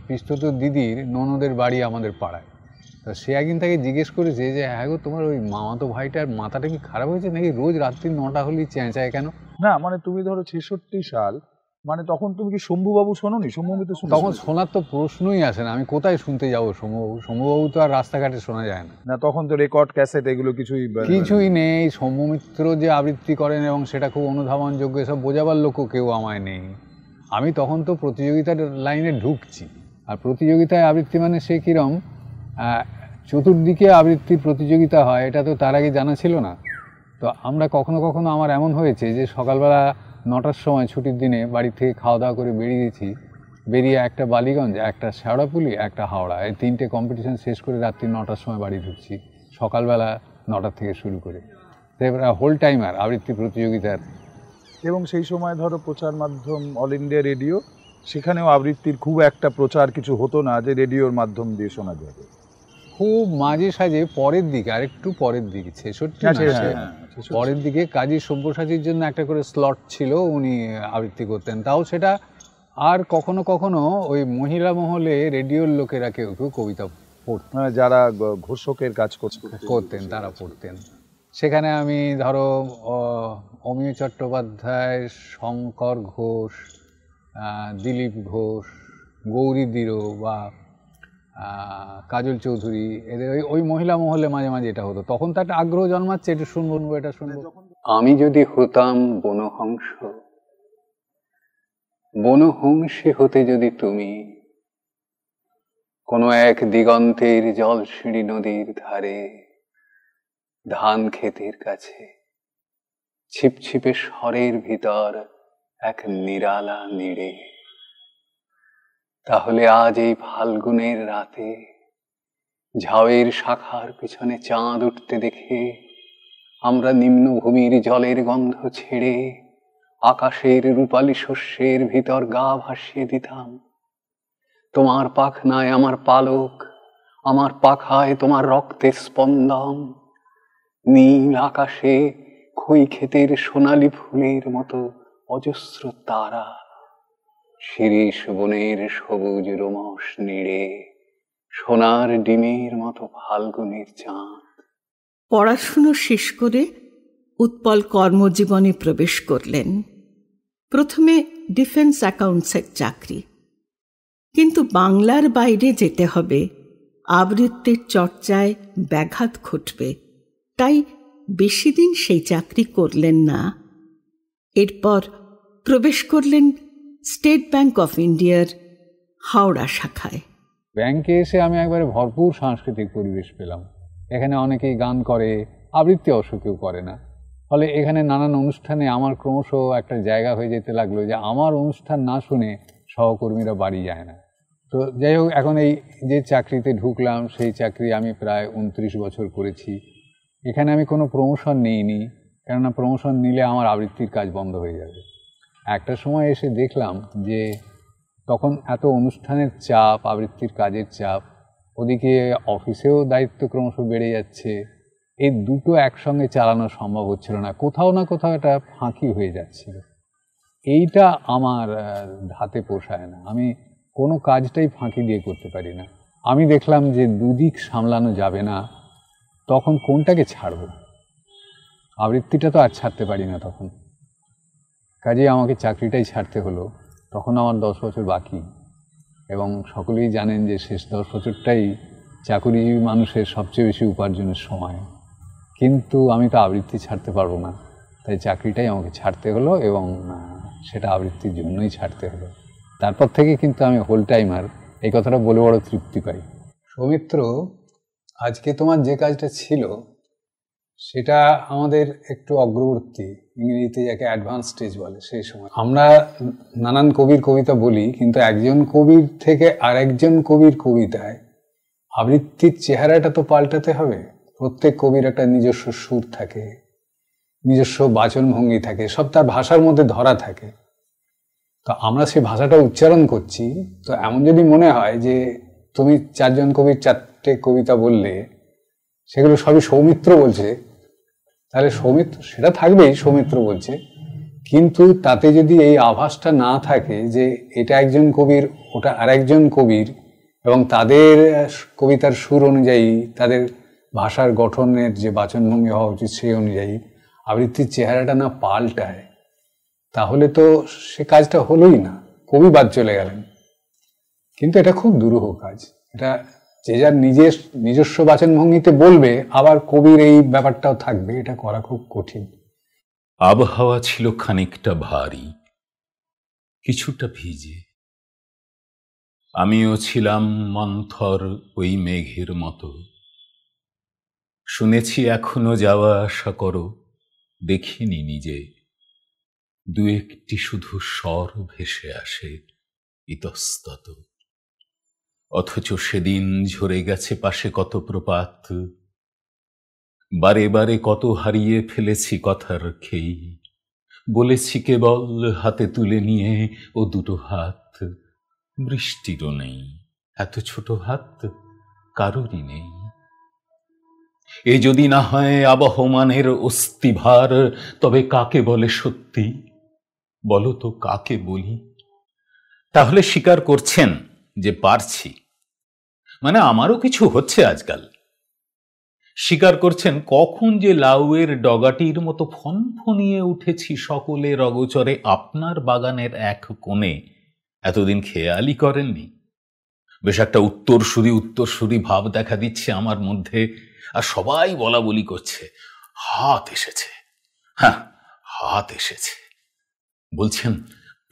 পিস্তত দিদির ননদের বাড়ি আমাদের পাড়ায়, তো সে একদিন তাকে জিজ্ঞেস করেছে যে হ্যাঁ গো, তোমার ওই মামাতো ভাইটার মাথাটা কি খারাপ হয়েছে নাকি, রোজ রাত্রি 9টা হলেই চেঁচায় কেন? না মানে তুমি ধরো 66 সাল, মানে তখন তুমি কি শম্ভুবাবু শোনোনি? শম্ভুমিত্র তখন শোনার তো প্রশ্নই আসে না, আমি কোথায় শুনতে যাবো শম্ভুবাবু তো আর রাস্তাঘাটে শোনা যায় না। না, তখন তো রেকর্ড ক্যাসেট এগুলো কিছুই নেই। শম্ভুমিত্র যে আবৃত্তি করেন এবং সেটা খুব অনুধাবনযোগ্য, এসব বোঝাবার লোকও কেউ আমায় নেই। আমি তখন তো প্রতিযোগিতার লাইনে ঢুকছি, আর প্রতিযোগিতায় আবৃত্তি মানে সে কিরম চতুর্দিকে আবৃত্তি প্রতিযোগিতা হয়, এটা তো তার আগে জানা ছিল না। তো আমরা কখনো কখনো আমার এমন হয়েছে যে সকালবেলা 9টার সময় ছুটির দিনে বাড়ি থেকে খাওয়া দাওয়া করে বেরিয়ে একটা বালিগঞ্জ, একটা শেওড়াপুলি, একটা হাওড়া, এই 3টে কম্পিটিশন শেষ করে রাত্রি 9টার সময় বাড়ি ঢুকছি, সকালবেলা 9টার থেকে শুরু করে। তো এবার হোল টাইমার আবৃত্তি প্রতিযোগিতার এবং সেই সময় ধরো প্রচার মাধ্যম অল ইন্ডিয়া রেডিও, সেখানেও আবৃত্তির খুব একটা প্রচার কিছু হতো না যে রেডিওর মাধ্যম দিয়ে শোনা যাবে। খুব মাঝে সাঝে পরের দিকে, আরেকটু পরের দিকে, 66 পরের দিকে কাজী সব্যসাচীর জন্য একটা করে স্লট ছিল, উনি আবৃত্তি করতেন। তাও সেটা আর কখনো কখনো ওই মহিলা মহলে রেডিওর লোকেরা কেউ কেউ কবিতা পড়তেন, যারা ঘোষকের কাজ করতেন তারা পড়তেন। সেখানে আমি ধরো অমিয় চট্টোপাধ্যায়, শঙ্কর ঘোষ, দিলীপ ঘোষ, গৌরী দীরো বা কাজল চৌধুরী, এদের ওই মহিলা মহলে মাঝে মাঝে এটা হতো। তখন তো একটা আগ্রহ জন্মাচ্ছে, এটা শুনবো এটা শুনবো। আমি যদি হতাম বনহংস, বনহংসে হতে যদি তুমি, কোনো এক দিগন্তের জলসিঁড়ি নদীর ধারে, ধান ক্ষেতের কাছে, ছিপছিপে স্বরের ভিতর এক নিরালা নিড়ে, তাহলে আজ এই ফাল্গুনের রাতে ঝাউয়ের শাখার পিছনে চাঁদ উঠতে দেখে আমরা নিম্নভূমির জলের গন্ধ ছেড়ে আকাশের রূপালী শস্যের ভিতর গা ভাসিয়ে দিতাম। তোমার পাখনায় আমার পালক, আমার পাখায় তোমার রক্তের স্পন্দন, নীল আকাশে খই ক্ষেতের সোনালি ফুলের মতো অজস্র তারা, শিরীষ বনের সবুজ রোমস নিড়ে, সোনার ডিমের মতো ফাল্গুনের চাঁদ। পড়াশুনো শেষ করে উৎপল কর্মজীবনে প্রবেশ করলেন। প্রথমে ডিফেন্স অ্যাকাউন্টসের চাকরি, কিন্তু বাংলার বাইরে যেতে হবে, আবৃত্তির চর্চায় ব্যাঘাত ঘটবে, তাই বেশি দিন সেই চাকরি করলেন না। এরপর প্রবেশ করলেন স্টেট ব্যাংক অফ ইন্ডিয়ার হাওড়া শাখায়। ব্যাংকে এসে আমি একবারে ভরপুর সাংস্কৃতিক পরিবেশ পেলাম। এখানে অনেকেই গান করে, আবৃত্তি অবশ্য কেউ করে না। ফলে এখানে নানান অনুষ্ঠানে আমার ক্রমশ একটা জায়গা হয়ে যেতে লাগলো যে আমার অনুষ্ঠান না শুনে সহকর্মীরা বাড়ি যায় না। তো যাই হোক, এখন এই যে চাকরিতে ঢুকলাম, সেই চাকরি আমি প্রায় 29 বছর করেছি। এখানে আমি কোনো প্রমোশন নিইনি, কেননা প্রমোশন নিলে আমার আবৃত্তির কাজ বন্ধ হয়ে যাবে। একটা সময় এসে দেখলাম যে তখন এত অনুষ্ঠানের চাপ, আবৃত্তির কাজের চাপ, ওদিকে অফিসেও দায়িত্ব ক্রমশ বেড়ে যাচ্ছে, এই দুটো একসঙ্গে চালানো সম্ভব হচ্ছিল না। কোথাও না কোথাও একটা ফাঁকি হয়ে যাচ্ছিল। এইটা আমার হাতে পোষায় না, আমি কোনো কাজটাই ফাঁকি দিয়ে করতে পারি না। আমি দেখলাম যে দুদিক সামলানো যাবে না, তখন কোনটাকে ছাড়ব? আবৃত্তিটা তো আর ছাড়তে পারি না তখন, কাজেই আমাকে চাকরিটাই ছাড়তে হলো। তখন আমার 10 বছর বাকি, এবং সকলেই জানেন যে শেষ 10 বছরটাই চাকুরিজীবী মানুষের সবচেয়ে বেশি উপার্জনের সময়। কিন্তু আমি তো আবৃত্তি ছাড়তে পারবো না, তাই চাকরিটাই আমাকে ছাড়তে হলো, এবং সেটা আবৃত্তির জন্যই ছাড়তে হলো। তারপর থেকে কিন্তু আমি হোল টাইমার, এই কথাটা বলে বড় তৃপ্তি পাই। সৌমিত্র, আজকে তোমার যে কাজটা ছিল সেটা আমাদের একটু অগ্রবর্তী, ইংরেজিতে যাকে অ্যাডভান্স স্টেজ বলে। সেই সময় আমরা নানান কবির কবিতা বলি, কিন্তু একজন কবির থেকে আরেকজন কবির কবিতায় আবৃত্তির চেহারাটা তো পাল্টাতে হবে। প্রত্যেক কবির একটা নিজস্ব সুর থাকে, নিজস্ব বাচনভঙ্গি থাকে, সব তার ভাষার মধ্যে ধরা থাকে। তো আমরা সেই ভাষাটা উচ্চারণ করছি, তো এমন যদি মনে হয় যে তুমি 4 জন কবির 4টে কবিতা বললে, সেগুলো সবই সৌমিত্র বলছে, তাহলে সৌমিত্র সেটা থাকবেই, সৌমিত্র বলছে, কিন্তু তাতে যদি এই আভাসটা না থাকে যে এটা একজন কবির, ওটা আরেকজন কবির, এবং তাদের কবিতার সুর অনুযায়ী, তাদের ভাষার গঠনের যে বাচনভঙ্গি হওয়া উচিত সেই অনুযায়ী আবৃত্তির চেহারাটা না পাল্টায়, তাহলে তো সে কাজটা হলোই না, কবি বাদ চলে গেলেন। কিন্তু এটা খুব দুরূহ কাজ। এটা যে যার নিজস্ব বাচনভঙ্গিতে বলবে, আবার কবির এই ব্যাপারটাও থাকবে, এটা করা খুব কঠিন। আবহাওয়া ছিল খানিকটা ভারী, কিছুটা ভিজে। আমিও ছিলাম মন্থর ওই মেঘের মতো। শুনেছি এখনো যাওয়া আসা করো, দেখিনি নিজে। 2-1টি শুধু স্বর ভেসে আসে ইতস্তত, অথচ সেদিন ঝরে গেছে পাশে কত প্রপাত। বারে বারে কত হারিয়ে ফেলেছি কথার খেই, বলেছি কেবল হাতে তুলে নিয়ে ও দুটো হাত, বৃষ্টিরও নেই, এত ছোট হাত কারোরই নেই। এ যদি না হয় আবহমানের অস্থিভার, তবে কাকে বলে সত্যি? বলো তো কাকে বলি? তাহলে স্বীকার করছেন যে পারছি, মানে আমারও কিছু হচ্ছে আজকাল। স্বীকার করছেন কখন যে লাউয়ের ডগাটির মতো ফনফনিয়ে উঠেছি সকলের অগোচরে আপনার বাগানের এক কোণে, এতদিন খেয়ালই করেননি। বেশ একটা উত্তরসূরি ভাব দেখা দিচ্ছে আমার মধ্যে, আর সবাই বলা বলি করছে হাত এসেছে। হ্যাঁ, হাত এসেছে। বলছেন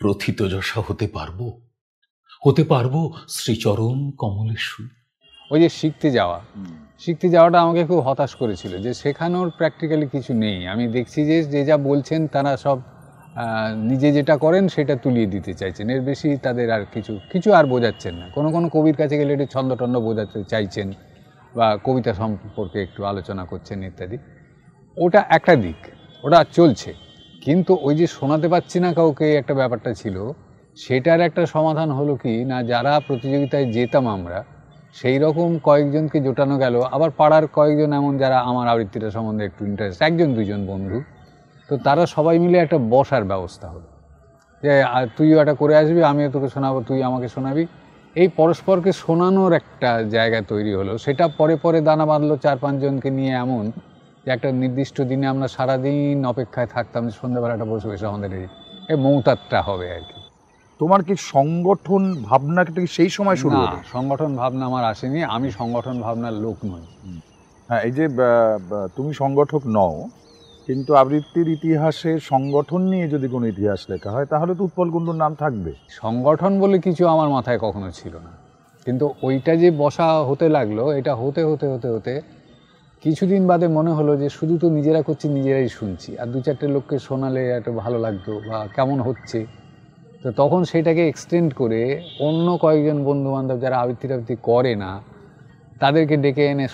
প্রথিতযশা হতে পারবো শ্রীচরণ কমলেশু। ওই যে শিখতে যাওয়াটা আমাকে খুব হতাশ করেছিল, যে শেখানোর প্র্যাকটিক্যালি কিছু নেই। আমি দেখছি যে যে যা বলছেন তারা সব নিজে যেটা করেন সেটা তুলিয়ে দিতে চাইছেন, এর বেশি তাদের আর কিছু আর বোঝাচ্ছেন না। কোনো কবির কাছে গেলে একটু ছন্দটন্দ বোঝাতে চাইছেন বা কবিতা সম্পর্কে একটু আলোচনা করছেন ইত্যাদি। ওটা একটা দিক, ওটা চলছে, কিন্তু ওই যে শোনাতে পারছি না কাউকে একটা ব্যাপারটা ছিল, সেটার একটা সমাধান হলো কি না, যারা প্রতিযোগিতায় যেতাম আমরা সেই রকম কয়েকজনকে জোটানো গেল, আবার পাড়ার কয়েকজন এমন যারা আমার আবৃত্তিটা সম্বন্ধে একটু ইন্টারেস্ট, একজন দুজন বন্ধু, তো তারা সবাই মিলে একটা বসার ব্যবস্থা হলো, যে তুইও একটা করে আসবি, আমিও তোকে শোনাবো, তুই আমাকে শোনাবি, এই পরস্পরকে শোনানোর একটা জায়গা তৈরি হলো। সেটা পরে দানা বাঁধলো 4-5 জনকে নিয়ে, এমন যে একটা নির্দিষ্ট দিনে আমরা সারাদিন অপেক্ষায় থাকতাম যে সন্ধ্যাবেলাটা বসে আমাদের এই মৌতাতটা হবে আর কি। তোমার কি সংগঠন ভাবনা কি সেই সময় শুরু হলো? সংগঠন ভাবনা আমার আসেনি, আমি সংগঠন ভাবনার লোক নই। হ্যাঁ, এই যে তুমি সংগঠক নও, কিন্তু আবৃত্তির ইতিহাসে সংগঠন নিয়ে যদি কোনো ইতিহাস লেখা হয় তাহলে তো উৎপল কুণ্ডুর নাম থাকবে। সংগঠন বলে কিছু আমার মাথায় কখনো ছিল না, কিন্তু ওইটা যে বসা হতে লাগলো, এটা হতে হতে কিছুদিন বাদে মনে হলো যে শুধু তো নিজেরা করছি, নিজেরাই শুনছি, আর 2-4টে লোককে শোনালে একটা ভালো লাগতো বা কেমন হচ্ছে। তো তখন সেটাকে এক্সটেন্ড করে অন্য কয়েকজন বন্ধুবান্ধব যারা আবৃত্তি করে না, তাদেরকে ডেকে এনে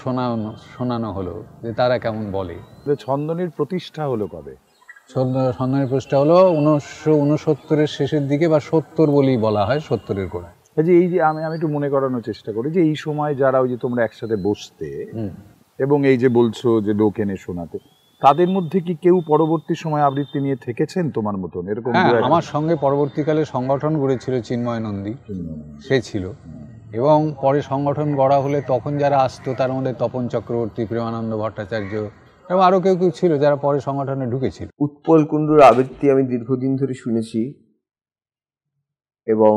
শোনানো হলো যে তারা কেমন বলে। ছন্দনীর প্রতিষ্ঠা হলো কবে? ছন্দনীর প্রতিষ্ঠা হলো 1969-এর শেষের দিকে, বা 70 বলেই বলা হয়, 70-এর গোড়ায়। এই যে আমি একটু মনে করানোর চেষ্টা করি যে এই সময় যারা ওই যে তোমরা একসাথে বসতে এবং এই যে বলছো যে লোক এনে শোনাতে, তাদের মধ্যে কি কেউ পরবর্তী সময় আবৃত্তি নিয়ে থেকেছেন তোমার মতন এরকম? আমার সঙ্গে পরবর্তীকালে সংগঠন গড়েছিল চিন্ময় নন্দী, সে ছিল, এবং পরে সংগঠন গড়া হলে তখন যারা আসতো তার মধ্যে তপন চক্রবর্তী, প্রেমানন্দ ভট্টাচার্য এবং আরও কেউ ছিল যারা পরে সংগঠনে ঢুকেছিল। উৎপল কুণ্ডুর আবৃত্তি আমি দীর্ঘদিন ধরে শুনেছি, এবং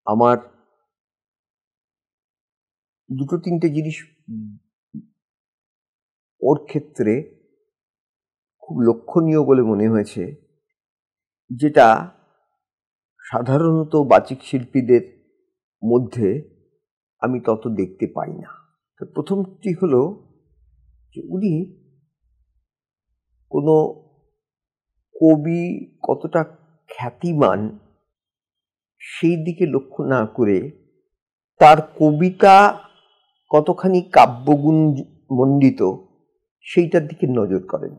আমার 2-3টে জিনিস ওর ক্ষেত্রে খুব লক্ষণীয় বলে মনে হয়েছে, যেটা সাধারণত বাচিক শিল্পীদের মধ্যে আমি তত দেখতে পাই না। তো প্রথমটি হলো যে উনি কোনো কবি কতটা খ্যাতিমান সেই দিকে লক্ষ্য না করে তার কবিতা কতখানি কাব্যগুণ মণ্ডিত সেইটার দিকে নজর করেন।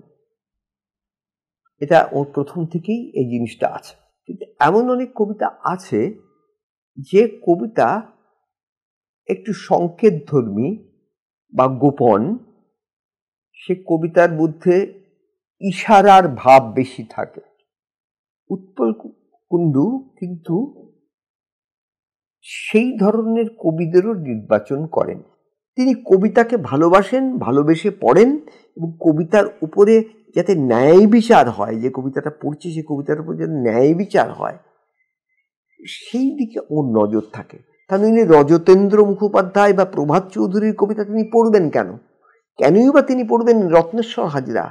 এটা ওর প্রথম থেকেই এই জিনিসটা আছে। কিন্তু এমন অনেক কবিতা আছে যে কবিতা একটু সংকেতধর্মী বা গোপন, সে কবিতার মধ্যে ইশারার ভাব বেশি থাকে। উৎপল কুণ্ডু কিন্তু সেই ধরনের কবিদেরও নির্বাচন করেন। তিনি কবিতাকে ভালোবাসেন, ভালোবেসে পড়েন, এবং কবিতার উপরে যাতে ন্যায় বিচার হয়, যে কবিতাটা পড়ছে সে কবিতার উপর যাতে ন্যায় বিচার হয়, সেই দিকে ওর নজর থাকে। তা নইলে রজতেন্দ্র মুখোপাধ্যায় বা প্রভাত চৌধুরীর কবিতা তিনি পড়বেন কেন? কেনই বা তিনি পড়বেন রত্নেশ্বর হাজরা?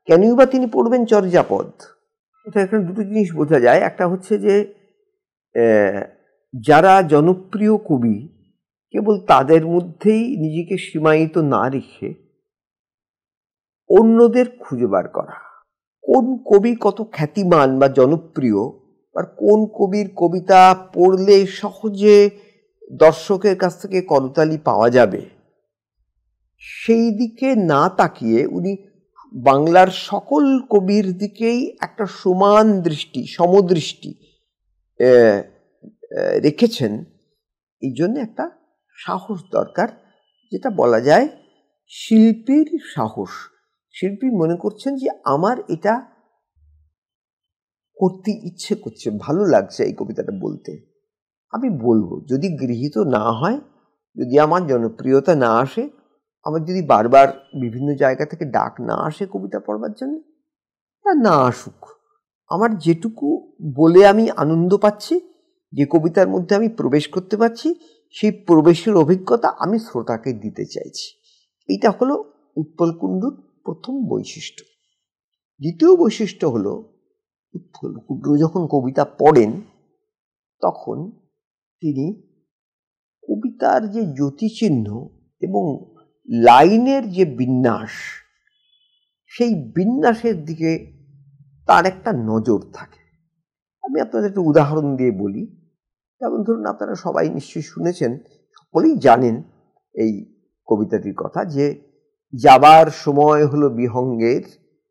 কেনই বা তিনি পড়বেন চর্যাপদ? এটা এখানে দুটো জিনিস বোঝা যায়। একটা হচ্ছে যে যারা জনপ্রিয় কবি কেবল তাদের মধ্যেই নিজেকে সীমায়িত না রেখে অন্যদের খুঁজে বার করা, কোন কবি কত খ্যাতিমান বা জনপ্রিয়, আর কোন কবির কবিতা পড়লে সহজে দর্শকের কাছ থেকে করতালি পাওয়া যাবে, সেই দিকে না তাকিয়ে উনি বাংলার সকল কবির দিকেই একটা সমান দৃষ্টি, সমদৃষ্টি রেখেছেন। এই জন্য একটা সাহস দরকার, যেটা বলা যায় শিল্পীর সাহস। শিল্পী মনে করছেন যে আমার এটা করতে ইচ্ছে করছে, ভালো লাগছে এই কবিতাটা বলতে, আমি বলবো। যদি গৃহীত না হয়, যদি আমার জনপ্রিয়তা না আসে, আমার যদি বারবার বিভিন্ন জায়গা থেকে ডাক না আসে কবিতা পড়বার জন্য, তা না আসুক। আমার যেটুকু বলে আমি আনন্দ পাচ্ছি, যে কবিতার মধ্যে আমি প্রবেশ করতে পারছি, সেই প্রবেশের অভিজ্ঞতা আমি শ্রোতাকে দিতে চাইছি। এইটা হলো উৎপল কুণ্ডুর প্রথম বৈশিষ্ট্য। দ্বিতীয় বৈশিষ্ট্য হলো উৎপল কুণ্ডু যখন কবিতা পড়েন তখন তিনি কবিতার যে জ্যোতিচিহ্ন এবং লাইনের যে বিন্যাস, সেই বিন্যাসের দিকে তার একটা নজর থাকে। আমি আপনাদের একটা উদাহরণ দিয়ে বলি। যেমন ধরুন, আপনারা সবাই নিশ্চয়ই শুনেছেন, সকলেই জানেন এই কবিতাটির কথা, যে যাবার সময় হলো বিহঙ্গের,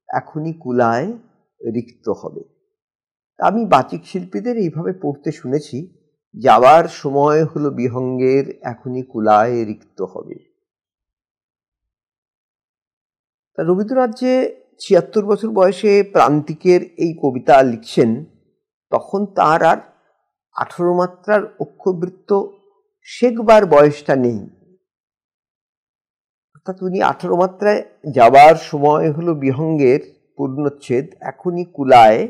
এখনই কুলায় রিক্ত হবে। আমি বাচিক শিল্পীদের এইভাবে পড়তে শুনেছি, যাবার সময় হলো বিহঙ্গের, এখনই কুলায় রিক্ত হবে। তা রবীন্দ্রনাথ যে ৭৬ বছর বয়সে প্রান্তিকের এই কবিতা লিখছেন, তখন তার আর ১৮ মাত্রার অক্ষরবৃত্ত শেখবার বয়সটা নেই। অর্থাৎ উনি ১৮ মাত্রায় যাবার সময় হলো বিহঙ্গের পূর্ণচ্ছেদ, এখনই কুলায়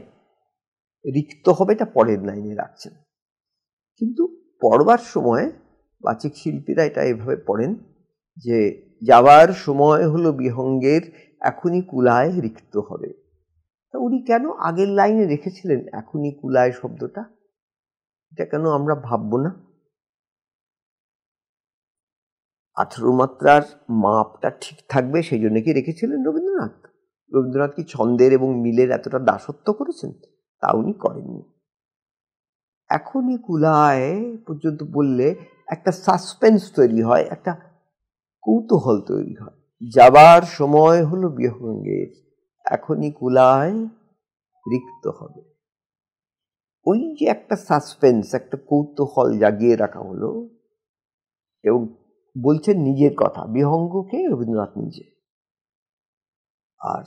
রিক্ত হবে, এটা পরের লাইনে রাখছেন। কিন্তু পড়বার সময় বাচিক শিল্পীরা এটা এভাবে পড়েন যে যাবার সময় হলো বিহঙ্গের, এখনই কুলায় রিক্ত হবে। তা উনি কেন আগের লাইনে রেখেছিলেন এখনই কুলায় শব্দটা? এটা কেন আমরা ভাববো না? ১৮ মাত্রার মাপটা ঠিক থাকবে সেই জন্য কি রেখেছিলেন রবীন্দ্রনাথ? রবীন্দ্রনাথ কি ছন্দের এবং মিলের এতটা দাসত্ব করেছেন? তা উনি করেননি। এখনই কুলায় পর্যন্ত বললে একটা সাসপেন্স তৈরি হয়, একটা কৌতূহল তৈরি হয়। যাবার সময় হলো বিহঙ্গের, এখনই কুলায় রিক্ত হবে। ওই যে একটা সাসপেন্স, একটা কৌতূহল জাগিয়ে রাখা হলো, এবং বলছেন নিজের কথা, বিহঙ্গকে রবীন্দ্রনাথ নিজে। আর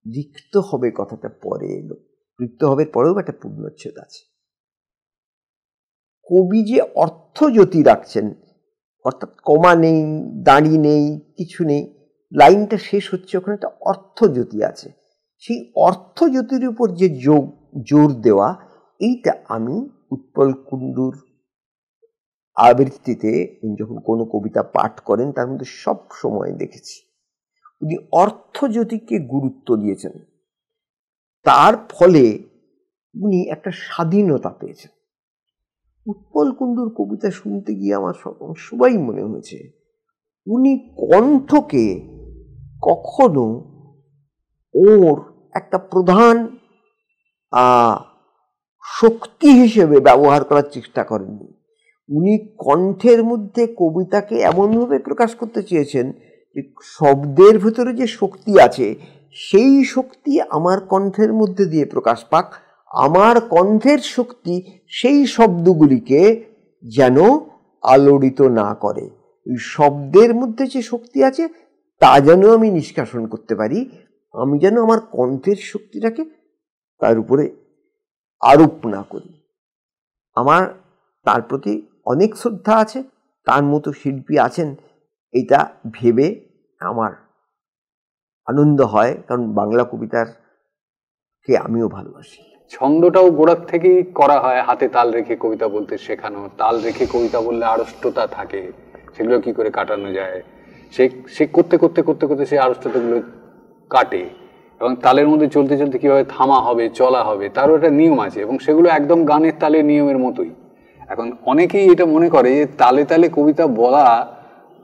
রিক্ত হবে কথাটা পরে এলো, রিক্ত হবে পরেও একটা পূর্ণচ্ছেদ আছে। কবি যে অর্থজ্যোতি রাখছেন, অর্থাৎ কমা নেই, দাঁড়ি নেই, কিছু নেই, লাইনটা শেষ হচ্ছে, ওখানে একটা অর্থজ্যোতি আছে। সেই অর্থজ্যোতির উপর যে জোর দেওয়া, এইটা আমি উৎপল কুণ্ডুর আবৃত্তিতে যখন কোনো কবিতা পাঠ করেন তার মধ্যে সব সময় দেখেছি। উনি অর্থজ্যোতিকে গুরুত্ব দিয়েছেন, তার ফলে উনি একটা স্বাধীনতা পেয়েছেন। উৎপল কুণ্ডুর কবিতা শুনতে গিয়ে আমার সবাই মনে হয়েছে উনি কণ্ঠকে কখনো ওর একটা প্রধান শক্তি হিসেবে ব্যবহার করার চেষ্টা করেননি। উনি কণ্ঠের মধ্যে কবিতাকে এমনভাবে প্রকাশ করতে চেয়েছেন যে শব্দের ভেতরে যে শক্তি আছে, সেই শক্তি আমার কণ্ঠের মধ্যে দিয়ে প্রকাশ পাক, আমার কণ্ঠের শক্তি সেই শব্দগুলিকে যেন আলোড়িত না করে। ওই শব্দের মধ্যে যে শক্তি আছে তা যেন আমি নিষ্কাশন করতে পারি, আমি যেন আমার কণ্ঠের শক্তিটাকে তার উপরে আরোপ না করি। আমার তার প্রতি অনেক শ্রদ্ধা আছে, তার মতো শিল্পী আছেন এটা ভেবে আমার আনন্দ হয়, কারণ বাংলা কবিতাকে আমিও ভালোবাসি। ছন্দটাও গোড়ার থেকেই করা হয়, হাতে তাল রেখে কবিতা বলতে শেখানো, তাল রেখে কবিতা বললে আড়ষ্টতা থাকে, সেগুলো কি করে কাটানো যায়, সে করতে করতে করতে করতে সেই আড়ষ্টতাগুলো কাটে, এবং তালের মধ্যে চলতে চলতে কীভাবে থামা হবে, চলা হবে, তারও একটা নিয়ম আছে, এবং সেগুলো একদম গানের তালের নিয়মের মতোই। এখন অনেকেই এটা মনে করে যে তালে তালে কবিতা বলা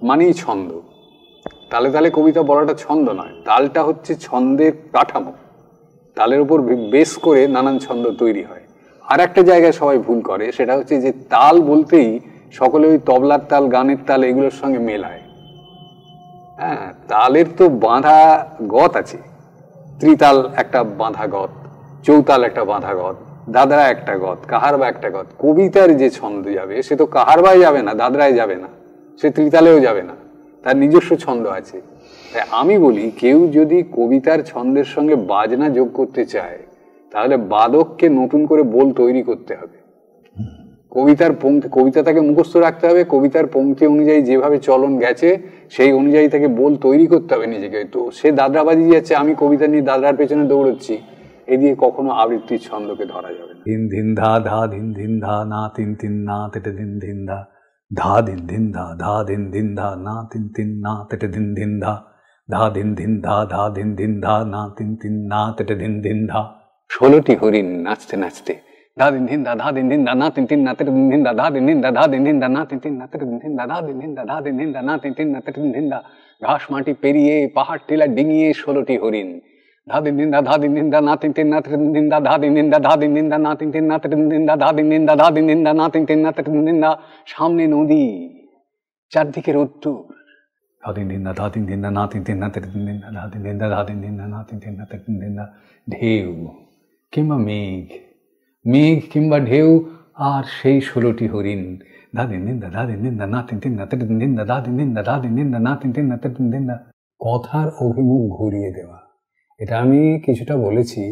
মানেই ছন্দ। তালে তালে কবিতা বলাটা ছন্দ নয়, তালটা হচ্ছে ছন্দের কাঠামো, তালের উপর বেস করে নানান ছন্দ তৈরি হয়। আর একটা জায়গায় সবাই ভুল করে, সেটা হচ্ছে যে তাল বলতেই সকলে ওই তবলার তাল, গানের তাল এগুলোর সঙ্গে মেলায়। হ্যাঁ, তালের তো বাঁধা গত আছে, ত্রিতাল একটা বাঁধা গত, চৌতাল একটা বাঁধা গত, দাদরা একটা গত, কাহারবা একটা গত। কবিতার যে ছন্দ যাবে সে তো কাহারবায় যাবে না, দাদরায় যাবে না, সে ত্রিতালেও যাবে না, তার নিজস্ব ছন্দ আছে। তাই আমি বলি কেউ যদি কবিতার ছন্দের সঙ্গে বাজনা যোগ করতে চায় তাহলে বাদককে নতুন করে বোল তৈরি করতে হবে। কবিতার পংক্তি, কবিতা তাকে মুখস্থ রাখতে হবে, কবিতার পংক্তি অনুযায়ী যেভাবে চলন গেছে সেই অনুযায়ী তাকে বোল তৈরি করতে হবে নিজেকে। তো সে দাদরা বাজিয়ে যাচ্ছে, আমি কবিতা নিয়ে দাদরার পেছনে দৌড়চ্ছি, এই দিয়ে কখনো আবৃত্তির ছন্দকে ধরা যাবে না। ধিন ধিন ধা ধা ধিন ধিন ধা না তিন তিন না তেটে ধিন ধিন ধা ধা ধিন ধিন ধা ধা ধিন ধিন ধা না তিন তিন না তেটে ধিন ধিন ধা ধা ধিন ধিন ধা ধা ধিন ধিন ধা না তিন তিন না তেটে ধিন ধিন ধা। 16টি হরিণ নাচতে নাচতে ধা দিন ধিন দা ধা দিন ধিন দা না তিন তিন না তেটে দিন ধিন দা ধা দিন ধিন দা ধা দিন ধিন দা না তিন তিন না তেটে দিন ধিন দা ধা দিন ধিন দা ধা দিন ধিন দা না তিন তিন না তেটে দিন ধিন দা। ঘাস মাটি পেরিয়ে পাহাড় টিলা ডিঙিয়ে 16টি হরিণ ধা দিন ধিন দা ধা দিন ধিন দা না তিন তিন না তেটে দিন ধিন দা ধা দিন ধিন দা ধা দিন ধিন দা না তিন তিন না তেটে দিন ধিন দা ধা দিন ধিন দা ধা দিন ধিন দা না তিন তিন না তেটে দিন ধিন দা। সামনে নদী, চারদিকে রোদ্দুর, ধা দিন ধিন দা ধা দিন ধিন দা না তিন তিন না তেটে দিন ধিন দা ধা দিন ধিন দা ধা দিন ধিন দা না তিন তিন না তেটে দিন ধিন দা। ঢেউ কিংবা মেঘ, মেঘ কিংবা ঢেউ আর সেই 16টি হরিণ ধা দিন দিন দা ধা দিন দিন দা না তিন তিন না তেটে দিন দিন দা ধা দিন দিন দা ধা দিন দিন দা না তিন তিন না তেটে দিন দিন দা। কথার অভিমুখ ঘুরিয়ে দেওয়া, এটা আমি কিছুটা বলেছি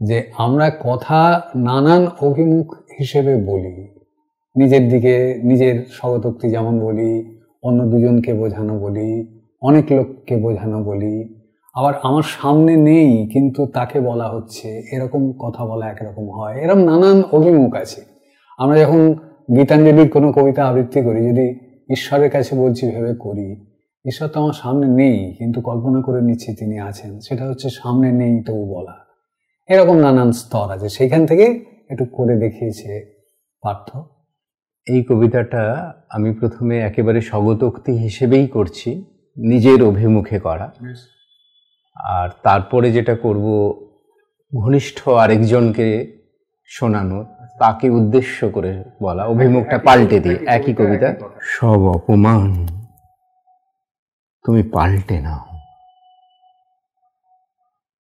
যে আমরা কথা নানান অভিমুখ হিসেবে বলি, নিজের দিকে নিজের স্বগতোক্তি যেমন বলি, অন্য দুজনকে বোঝানো বলি, অনেক লোককে বোঝানো বলি, আবার আমার সামনে নেই কিন্তু তাকে বলা হচ্ছে, এরকম কথা বলা একরকম হয়। এরকম নানান অভিমুখ আছে। আমরা যখন গীতাঞ্জলির কোনো কবিতা আবৃত্তি করি, যদি ঈশ্বরের কাছে বলছি ভেবে করি, ঈশ্বর তো আমার সামনে নেই কিন্তু কল্পনা করে নিচ্ছি তিনি আছেন, সেটা হচ্ছে সামনে নেই তবু বলা। এরকম নানান স্তর আছে, সেইখান থেকে একটু করে দেখিয়েছে পার্থ। এই কবিতাটা আমি প্রথমে একেবারে স্বগতোক্তি হিসেবেই করছি, নিজের অভিমুখে করা। আর তারপরে যেটা করব ঘনিষ্ঠ আরেকজনকে শোনানো, তাকে উদ্দেশ্য করে বলা, অভিমুখটা পাল্টে দিয়ে একই কবিতা। সব অপমান তুমি পাল্টে নাও,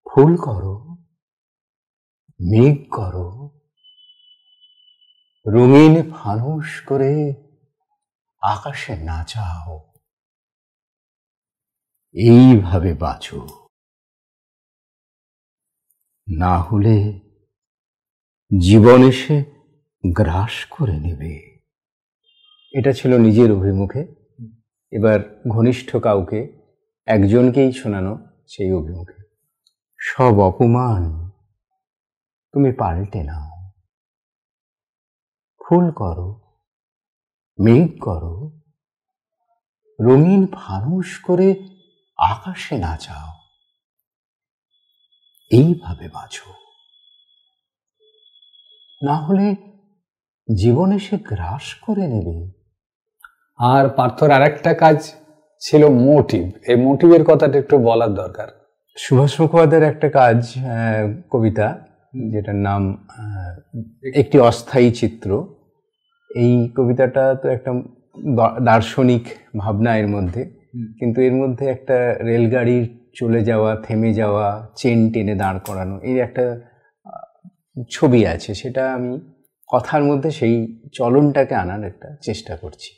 ফুল করো, মেঘ করো, রঙিন ফানুস করে আকাশে নাচাও, এইভাবে বাঁচো, না হলে জীবন এসে গ্রাস করে নেবে। এটা ছিল নিজের অভিমুখে। এবার ঘনিষ্ঠ কাউকে, একজনকেই শোনানো সেই অভিমুখে। সব অপমান তুমি পাল্টে নাও, ফুল করো, মেঘ করো, রঙিন ফানুস করে আকাশে নাচাও, এইভাবে বাঁচো, না হলে জীবন এসে গ্রাস করে নেবে। আর পার্থর আরেকটা কাজ ছিল মোটিভ। এই মোটিভের কথাটা একটু বলার দরকার। সুভাষ মুখোপাধ্যায়ের একটা কাজ, কবিতা, যেটার নাম একটি অস্থায়ী চিত্র। এই কবিতাটা তো একটা দার্শনিক ভাবনা এর মধ্যে, কিন্তু এর মধ্যে একটা রেলগাড়ির চলে যাওয়া, থেমে যাওয়া, চেন টেনে দাঁড় করানো, এই একটা ছবি আছে। সেটা আমি কথার মধ্যে সেই চলনটাকে আনার একটা চেষ্টা করছি।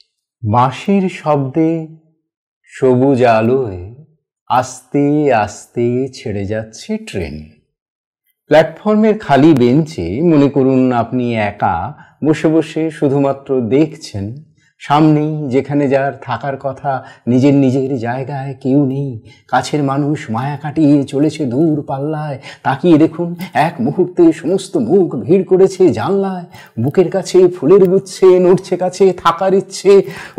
বাঁশির শব্দে সবুজ আলোয় আস্তে আস্তে ছেড়ে যাচ্ছে ট্রেন। প্ল্যাটফর্মের খালি বেঞ্চে মনে করুন আপনি একা বসে বসে শুধুমাত্র দেখছেন। সামনেই যেখানে যার থাকার কথা, নিজের নিজের জায়গায় কেউ নেই। কাছের মানুষ মায়া কাটিয়ে চলেছে দূর পাল্লায়। তাকিয়ে দেখুন এক মুহূর্তে সমস্ত মুখ ভিড় করেছে জানলায়। বুকের কাছে ফুলের গুচ্ছে, নড়ছে কাছে থাকার ইচ্ছে,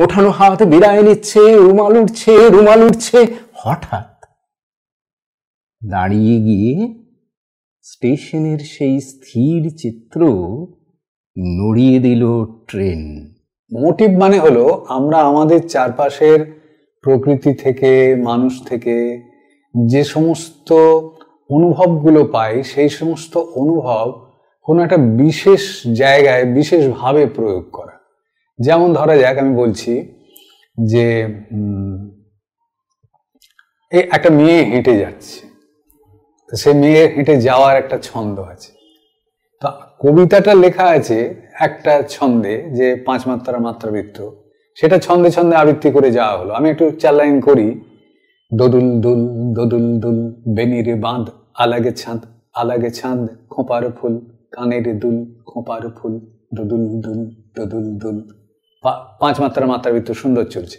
ওঠানো হাত বিদায় নিচ্ছে, রুমাল উঠছে, রুমাল উঠছে। হঠাৎ দাঁড়িয়ে গিয়ে স্টেশনের সেই স্থির চিত্র নড়িয়ে দিল ট্রেন। মোটিভ মানে হলো আমরা আমাদের চারপাশের প্রকৃতি থেকে, মানুষ থেকে যে সমস্ত অনুভবগুলো পাই, সেই সমস্ত অনুভব কোনো একটা বিশেষ জায়গায় বিশেষভাবে প্রয়োগ করা। যেমন ধরা যাক, আমি বলছি যে এই একটা মেয়ে হেঁটে যাচ্ছে, তো সে মেয়ে হেঁটে যাওয়ার একটা ছন্দ আছে। তা কবিতাটা লেখা আছে একটা ছন্দে, যে 5 মাত্রা মাত্রাবৃত্ত, সেটা ছন্দে ছন্দে আবৃত্তি করে যাওয়া হলো। আমি একটু 4 লাইন করি। দোদুল দুল দোদুল দুল বেনিরে বাঁধ, আলাগে ছাঁদ আলাগে ছাঁদ, খোঁপার ফুল কানের দুল খোঁপার ফুল, দোদুল দুল দোদুল দুল। 5 মাত্রা মাত্রাবৃত্ত সুন্দর চলছে,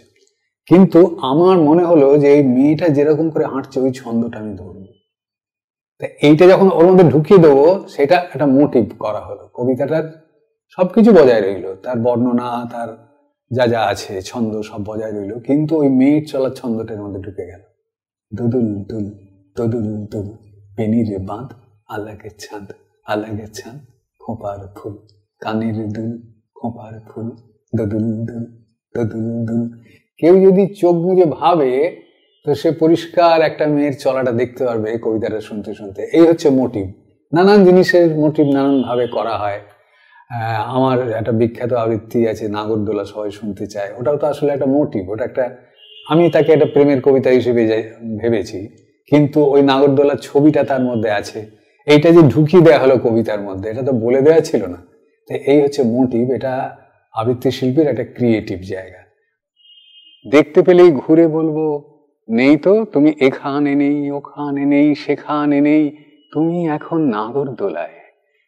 কিন্তু আমার মনে হলো যে এই মেয়েটা যেরকম করে হাঁটছে ওই ছন্দটা আমি ধরবো। তা এইটা যখন ওর মধ্যে ঢুকিয়ে দেবো, সেটা একটা মোটিভ করা হলো। কবিতাটার সবকিছু বজায় রইল, তার বর্ণনা, তার যা যা আছে ছন্দ সব বজায় রইল, কিন্তু ওই মেয়ের চলার ছন্দটার মধ্যে ঢুকে গেল। দুদুল দুল দোদুল দুল বেনিরে বাঁধ, আলাগে ছাঁদ আলাগে ছাঁদ, খোঁপার ফুল কানের দুল খোঁপার ফুল, দোদুল দুল দোদুল দুল। কেউ যদি চোখ বুজে ভাবে তো সে পরিষ্কার একটা মেয়ের চলাটা দেখতে পারবে কবিতাটা শুনতে শুনতে। এই হচ্ছে মোটিভ। নানান জিনিসের মোটিভ নানান ভাবে করা হয়। আমার একটা বিখ্যাত আবৃত্তি আছে নাগরদোলা, সবাই শুনতে চায়, ওটাও তো আসলে একটা মোটিভ। ওটা একটা, আমি তাকে একটা প্রেমের কবিতা হিসেবে ভেবেছি, কিন্তু ওই নাগরদোলার ছবিটা তার মধ্যে আছে। এইটা যে ঢুকিয়ে দেওয়া হলো কবিতার মধ্যে, এটা তো বলে দেওয়া ছিল না। তো এই হচ্ছে মোটিভ। এটা আবৃত্তি শিল্পীর একটা ক্রিয়েটিভ জায়গা। দেখতে পেলেই ঘুরে বলবো, নেই তো তুমি এখানে নেই, ওখানে নেই, সেখানে নেই, তুমি এখন নাগরদোলায়।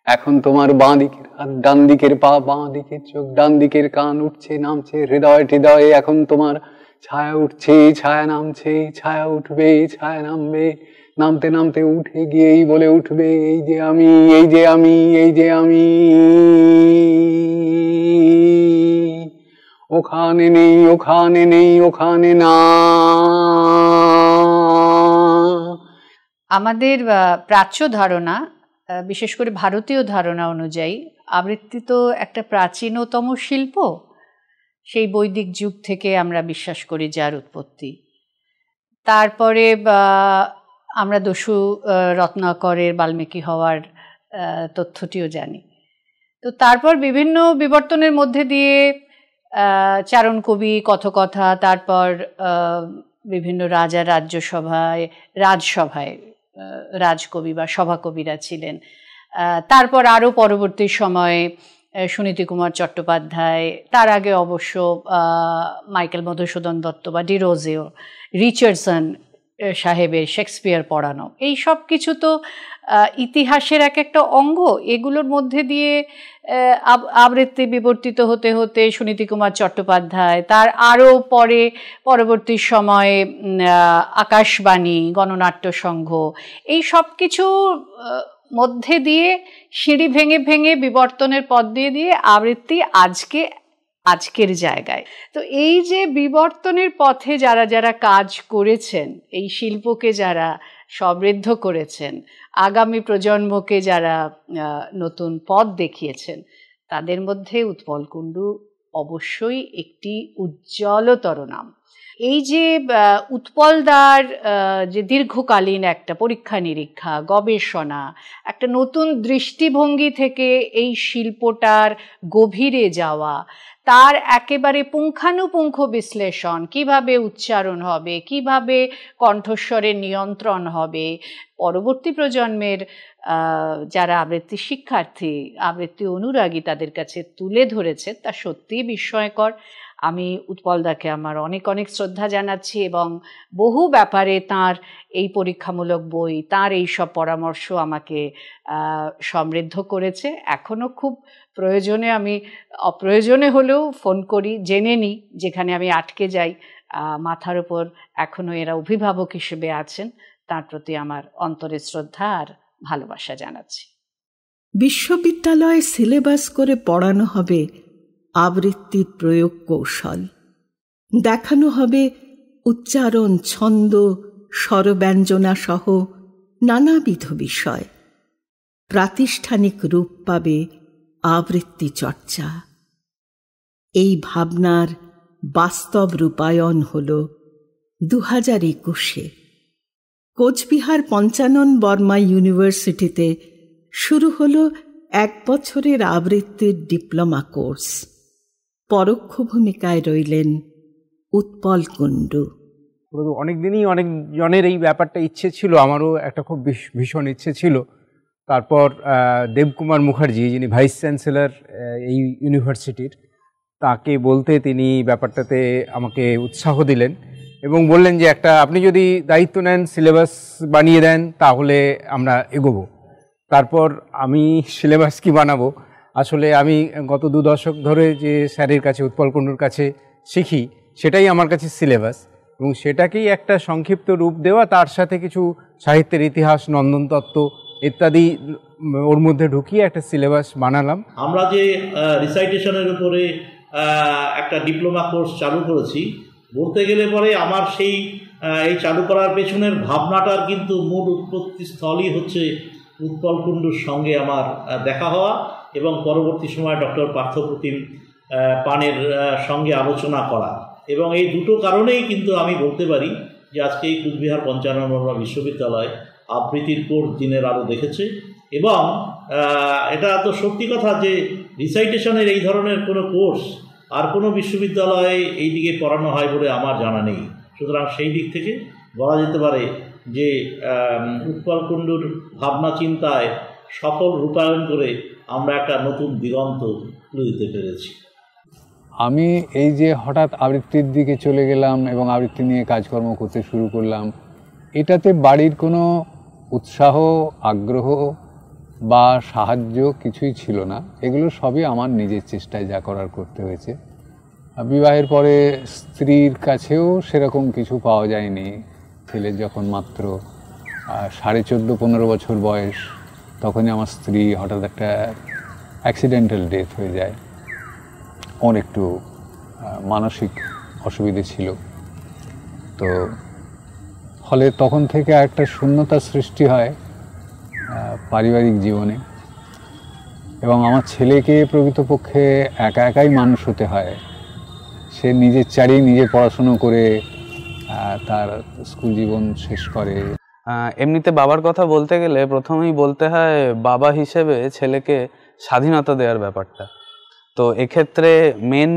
এখন তোমার বাঁ দিকের হাত, ডান দিকের পা, বাঁ দিকের চোখ, ডান দিকের কান, উঠছে নামছে হৃদয় হৃদয়ে। এখন তোমার ছায়া উঠছে, ছায়া নামছে, ছায়া উঠবে, ছায়া নামবে, নামতে নামতে উঠে গিয়েই বলে উঠবে, এই যে আমি, এই যে আমি, এই যে আমি। ওখানে নেই, ওখানে নেই, ওখানে না। আমাদের প্রাচ্য ধারণা, বিশেষ করে ভারতীয় ধারণা অনুযায়ী আবৃত্তি তো একটা প্রাচীনতম শিল্প। সেই বৈদিক যুগ থেকে আমরা বিশ্বাস করি যার উৎপত্তি। তারপরে আমরা দস্যু রত্নাকরের বাল্মীকি হওয়ার তথ্যটিও জানি। তো তারপর বিভিন্ন বিবর্তনের মধ্যে দিয়ে চারণ কবি, কথকথা, তারপর বিভিন্ন রাজা রাজ্যসভায়, রাজসভায় রাজকবি বা সভাকবিরা ছিলেন। তারপর আরও পরবর্তী সময়ে সুনীতি কুমার চট্টোপাধ্যায়, তার আগে অবশ্য মাইকেল মধুসূদন দত্ত বা ডিরোজিও, রিচার্ডসন সাহেবের শেক্সপিয়ার পড়ানো, এই সব কিছু তো ইতিহাসের এক একটা অঙ্গ। এগুলোর মধ্যে দিয়ে আবৃত্তি বিবর্তিত হতে হতে সুনীতি কুমার চট্টোপাধ্যায়, তার আরও পরে পরবর্তী সময়ে আকাশবাণী, গণনাট্য সংঘ, এই সব কিছু মধ্যে দিয়ে সিঁড়ি ভেঙে ভেঙে বিবর্তনের পথ দিয়ে দিয়ে আবৃত্তি আজকের জায়গায়। তো এই যে বিবর্তনের পথে যারা যারা কাজ করেছেন, এই শিল্পকে যারা সমৃদ্ধ করেছেন, আগামী প্রজন্মকে যারা নতুন পথ দেখিয়েছেন, তাদের মধ্যে উৎপল কুণ্ডু অবশ্যই একটি উজ্জ্বলতর নাম। এই যে উৎপলদার যে দীর্ঘকালীন একটা পরীক্ষা নিরীক্ষা, গবেষণা, একটা নতুন দৃষ্টিভঙ্গি থেকে এই শিল্পটার গভীরে যাওয়া, তার একেবারে পুঙ্খানুপুঙ্খ বিশ্লেষণ, কিভাবে উচ্চারণ হবে, কিভাবে কণ্ঠস্বরের নিয়ন্ত্রণ হবে, পরবর্তী প্রজন্মের যারা আবৃত্তি শিক্ষার্থী, আবৃত্তি অনুরাগী, তাদের কাছে তুলে ধরেছে, তা সত্যিই বিস্ময়কর। আমি উৎপলদাকে আমার অনেক অনেক শ্রদ্ধা জানাচ্ছি এবং বহু ব্যাপারে তার এই পরীক্ষামূলক বই, তার এই সব পরামর্শ আমাকে সমৃদ্ধ করেছে। এখনও খুব প্রয়োজনে, আমি অপ্রয়োজনে হলেও ফোন করি, জেনে নিই যেখানে আমি আটকে যাই। মাথার উপর এখনও এরা অভিভাবক হিসেবে আছেন, তার প্রতি আমার অন্তরের শ্রদ্ধা আর ভালোবাসা জানাচ্ছি। বিশ্ববিদ্যালয়ে সিলেবাস করে পড়ানো হবে আবৃত্তির প্রয়োগ কৌশল, দেখানো হবে উচ্চারণ, ছন্দ, স্বরব্যঞ্জনা সহ নানাবিধ বিষয়। প্রাতিষ্ঠানিক রূপ পাবে আবৃত্তি চর্চা। এই ভাবনার বাস্তব রূপায়ণ হল 2021-এ কোচবিহার পঞ্চানন বর্মা ইউনিভার্সিটিতে শুরু হল 1 বছরের আবৃত্তির ডিপ্লোমা কোর্স। পরোক্ষ ভূমিকায় রইলেন উৎপল কুণ্ডু। অনেক দিনই অনেক জনের এই ব্যাপারটা ইচ্ছে ছিল, আমারও একটা খুব ভীষণ ইচ্ছে ছিল। তারপর দেবকুমার মুখার্জি, যিনি ভাইস চ্যান্সেলর এই ইউনিভার্সিটির, তাকে বলতে তিনি ব্যাপারটাতে আমাকে উৎসাহ দিলেন এবং বললেন যে একটা আপনি যদি দায়িত্ব নেন, সিলেবাস বানিয়ে দেন, তাহলে আমরা এগোবো। তারপর আমি সিলেবাস কি বানাবো, আসলে আমি গত 2 দশক ধরে যে স্যারের কাছে, উৎপল কুণ্ডুর কাছে শিখি, সেটাই আমার কাছে সিলেবাস, এবং সেটাকেই একটা সংক্ষিপ্ত রূপ দেওয়া, তার সাথে কিছু সাহিত্যের ইতিহাস, নন্দনতত্ত্ব ইত্যাদি ওর মধ্যে ঢুকিয়ে একটা সিলেবাস বানালাম। আমরা যে রিসাইটেশনের উপরে একটা ডিপ্লোমা কোর্স চালু করেছি, বলতে গেলে পরে আমার এই চালু করার পেছনের ভাবনাটার কিন্তু মূল উৎপত্তি স্থলই হচ্ছে উৎপল কুণ্ডুর সঙ্গে আমার দেখা হওয়া এবং পরবর্তী সময় ডক্টর পার্থপ্রতিম পানের সঙ্গে আলোচনা করা। এবং এই দুটো কারণেই কিন্তু আমি বলতে পারি যে আজকে এই কুচবিহার পঞ্চানন বিশ্ববিদ্যালয় আবৃত্তির কোর্স দিনের আলো দেখেছে। এবং এটা তো সত্যি কথা যে রিসাইটেশনের এই ধরনের কোনো কোর্স আর কোনো বিশ্ববিদ্যালয়ে এই দিকে পড়ানো হয় বলে আমার জানা নেই। সুতরাং সেই দিক থেকে বলা যেতে পারে যে উৎপল কুণ্ডুর ভাবনা চিন্তায় সফল রূপায়ণ করে আমরা একটা নতুন দিগন্ত খুলে দিতে পেরেছি। আমি এই যে হঠাৎ আবৃত্তির দিকে চলে গেলাম এবং আবৃত্তি নিয়ে কাজকর্ম করতে শুরু করলাম, এটাতে বাড়ির কোনো উৎসাহ, আগ্রহ বা সাহায্য কিছুই ছিল না। এগুলো সবই আমার নিজের চেষ্টায় যা করার করতে হয়েছে। বিবাহের পরে স্ত্রীর কাছেও সেরকম কিছু পাওয়া যায়নি। ছেলের যখন মাত্র 14.5-15 বছর বয়স, তখনই আমার স্ত্রী হঠাৎ একটা অ্যাক্সিডেন্টাল ডেথ হয়ে যায়। ওর একটু মানসিক অসুবিধে ছিল, তো ফলে তখন থেকে একটা শূন্যতার সৃষ্টি হয় পারিবারিক জীবনে। এবং আমার ছেলেকে প্রকৃতপক্ষে একা একাই মানুষ হতে হয়। সে নিজের চারি নিজে পড়াশুনো করে তার স্কুল জীবন শেষ করে। এমনিতে বাবার কথা বলতে গেলে প্রথমেই বলতে হয় বাবা হিসেবে ছেলেকে স্বাধীনতা দেওয়ার ব্যাপারটা। তো এক্ষেত্রে মেন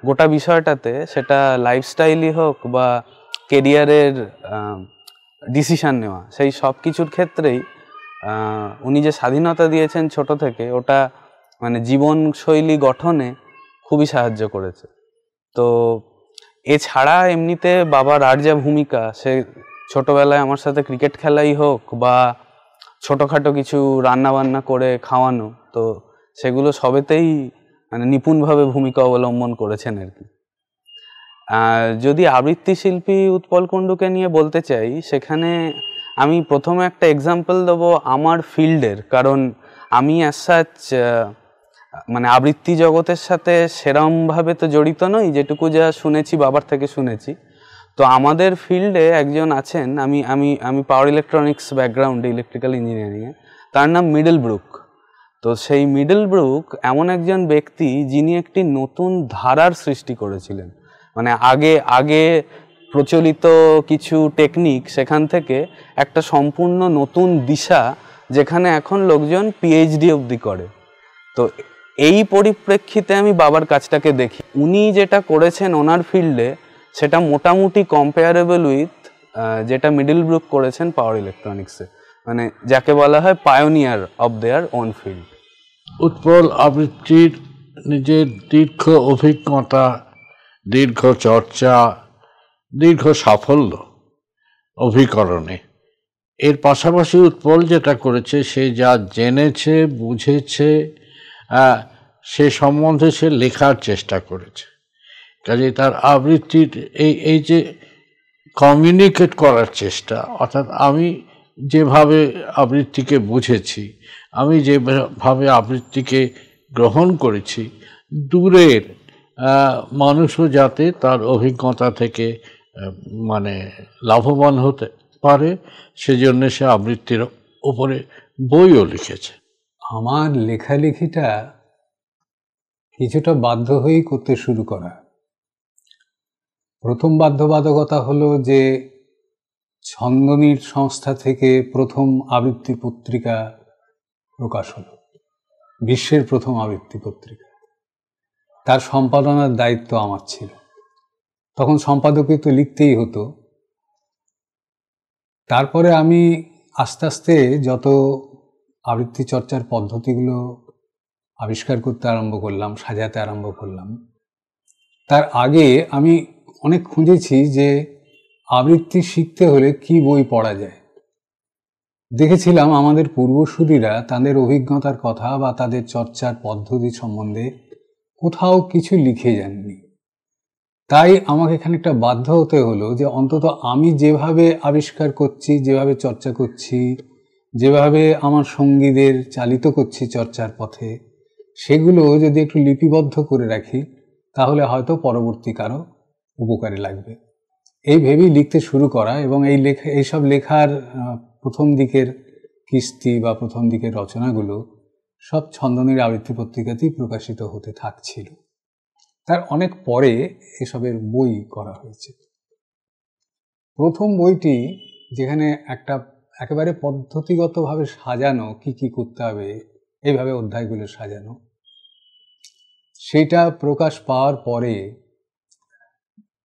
গোটা বিষয়টাতে, সেটা লাইফস্টাইলই হোক বা কেরিয়ারের ডিসিশান নেওয়া, সেই সব কিছুর ক্ষেত্রেই উনি যে স্বাধীনতা দিয়েছেন ছোট থেকে, ওটা মানে জীবনশৈলী গঠনে খুবই সাহায্য করেছে। তো এছাড়া এমনিতে বাবার আর যা ভূমিকা, সে ছোটোবেলায় আমার সাথে ক্রিকেট খেলাই হোক বা ছোটোখাটো কিছু রান্নাবান্না করে খাওয়ানো, তো সেগুলো সবেতেই মানে নিপুণভাবে ভূমিকা অবলম্বন করেছেন আর কি। যদি আবৃত্তি শিল্পী উৎপল কুণ্ডুকে নিয়ে বলতে চাই, সেখানে আমি প্রথমে একটা এক্সাম্পল দেবো আমার ফিল্ডের। কারণ আমি অ্যাজ সাচ মানে আবৃত্তি জগতের সাথে সেরমভাবে তো জড়িত নই, যেটুকু যা শুনেছি বাবার থেকে শুনেছি। তো আমাদের ফিল্ডে একজন আছেন, আমি আমি আমি পাওয়ার ইলেকট্রনিক্স ব্যাকগ্রাউন্ডে, ইলেকট্রিক্যাল ইঞ্জিনিয়ারিংয়ে, তার নাম মিডলব্রুক। তো সেই মিডলব্রুক এমন একজন ব্যক্তি যিনি একটি নতুন ধারার সৃষ্টি করেছিলেন। মানে আগে প্রচলিত কিছু টেকনিক, সেখান থেকে একটা সম্পূর্ণ নতুন দিশা, যেখানে এখন লোকজন পিএইচডি অবধি করে। তো এই পরিপ্রেক্ষিতে আমি বাবার কাজটাকে দেখি। উনি যেটা করেছেন ওনার ফিল্ডে, সেটা মোটামুটি কম্পেয়ারেবল উইথ যেটা মিডলব্রুক করেছেন পাওয়ার ইলেকট্রনিক্সে, মানে যাকে বলা হয় pioneer of their own field. Utpal আবৃত্তির নিজের দীর্ঘ অভিজ্ঞতা, দীর্ঘ চর্চা, দীর্ঘ সাফল্য অভিকরণে, এর পাশাপাশি উৎপল যেটা করেছে, সে যা জেনেছে, বুঝেছে, সে সম্বন্ধে সে লেখার চেষ্টা করেছে। কাজে তার আবৃত্তির এই যে কমিউনিকেট করার চেষ্টা, অর্থাৎ আমি যেভাবে আবৃত্তিকে বুঝেছি, আমি যেভাবে আবৃত্তিকে গ্রহণ করেছি, দূরের মানুষও যাতে তার অভিজ্ঞতা থেকে মানে লাভবান হতে পারে, সেজন্য সে আবৃত্তির উপরে বইও লিখেছে। আমার লেখালেখিটা কিছুটা বাধ্য হয়েই করতে শুরু করা। প্রথম বাধ্যবাধকতা হলো যে ছন্দনীর সংস্থা থেকে প্রথম আবৃত্তি পত্রিকা প্রকাশ হলো, বিশ্বের প্রথম আবৃত্তি পত্রিকা। তার সম্পাদনার দায়িত্ব আমার ছিল। তখন সম্পাদকীয় তো লিখতেই হতো। তারপরে আমি আস্তে আস্তে যত আবৃত্তি চর্চার পদ্ধতিগুলো আবিষ্কার করতে আরম্ভ করলাম, সাজাতে আরম্ভ করলাম, তার আগে আমি অনেক খুঁজেছি যে আবৃত্তি শিখতে হলে কি বই পড়া যায়। দেখেছিলাম আমাদের পূর্বসূরীরা তাদের অভিজ্ঞতার কথা বা তাদের চর্চার পদ্ধতি সম্বন্ধে কোথাও কিছু লিখে যাননি। তাই আমাকে খানিকটা বাধ্য হতে হলো যে অন্তত আমি যেভাবে আবিষ্কার করছি, যেভাবে চর্চা করছি, যেভাবে আমার সঙ্গীদের চালিত করছি চর্চার পথে, সেগুলো যদি একটু লিপিবদ্ধ করে রাখি তাহলে হয়তো পরবর্তী কারো উপকারে লাগবে। এই ভেবেই লিখতে শুরু করা, এবং এইসব লেখার প্রথম দিকের কিস্তি বা প্রথম দিকের রচনাগুলো সব ছন্দনীর আবৃত্তি পত্রিকাতেই প্রকাশিত হতে থাকছিল। তার অনেক পরে এসবের বই করা হয়েছে। প্রথম বইটি যেখানে একটা একেবারে পদ্ধতিগতভাবে সাজানো, কি কি করতে হবে এইভাবে অধ্যায়গুলো সাজানো, সেটা প্রকাশ পাওয়ার পরে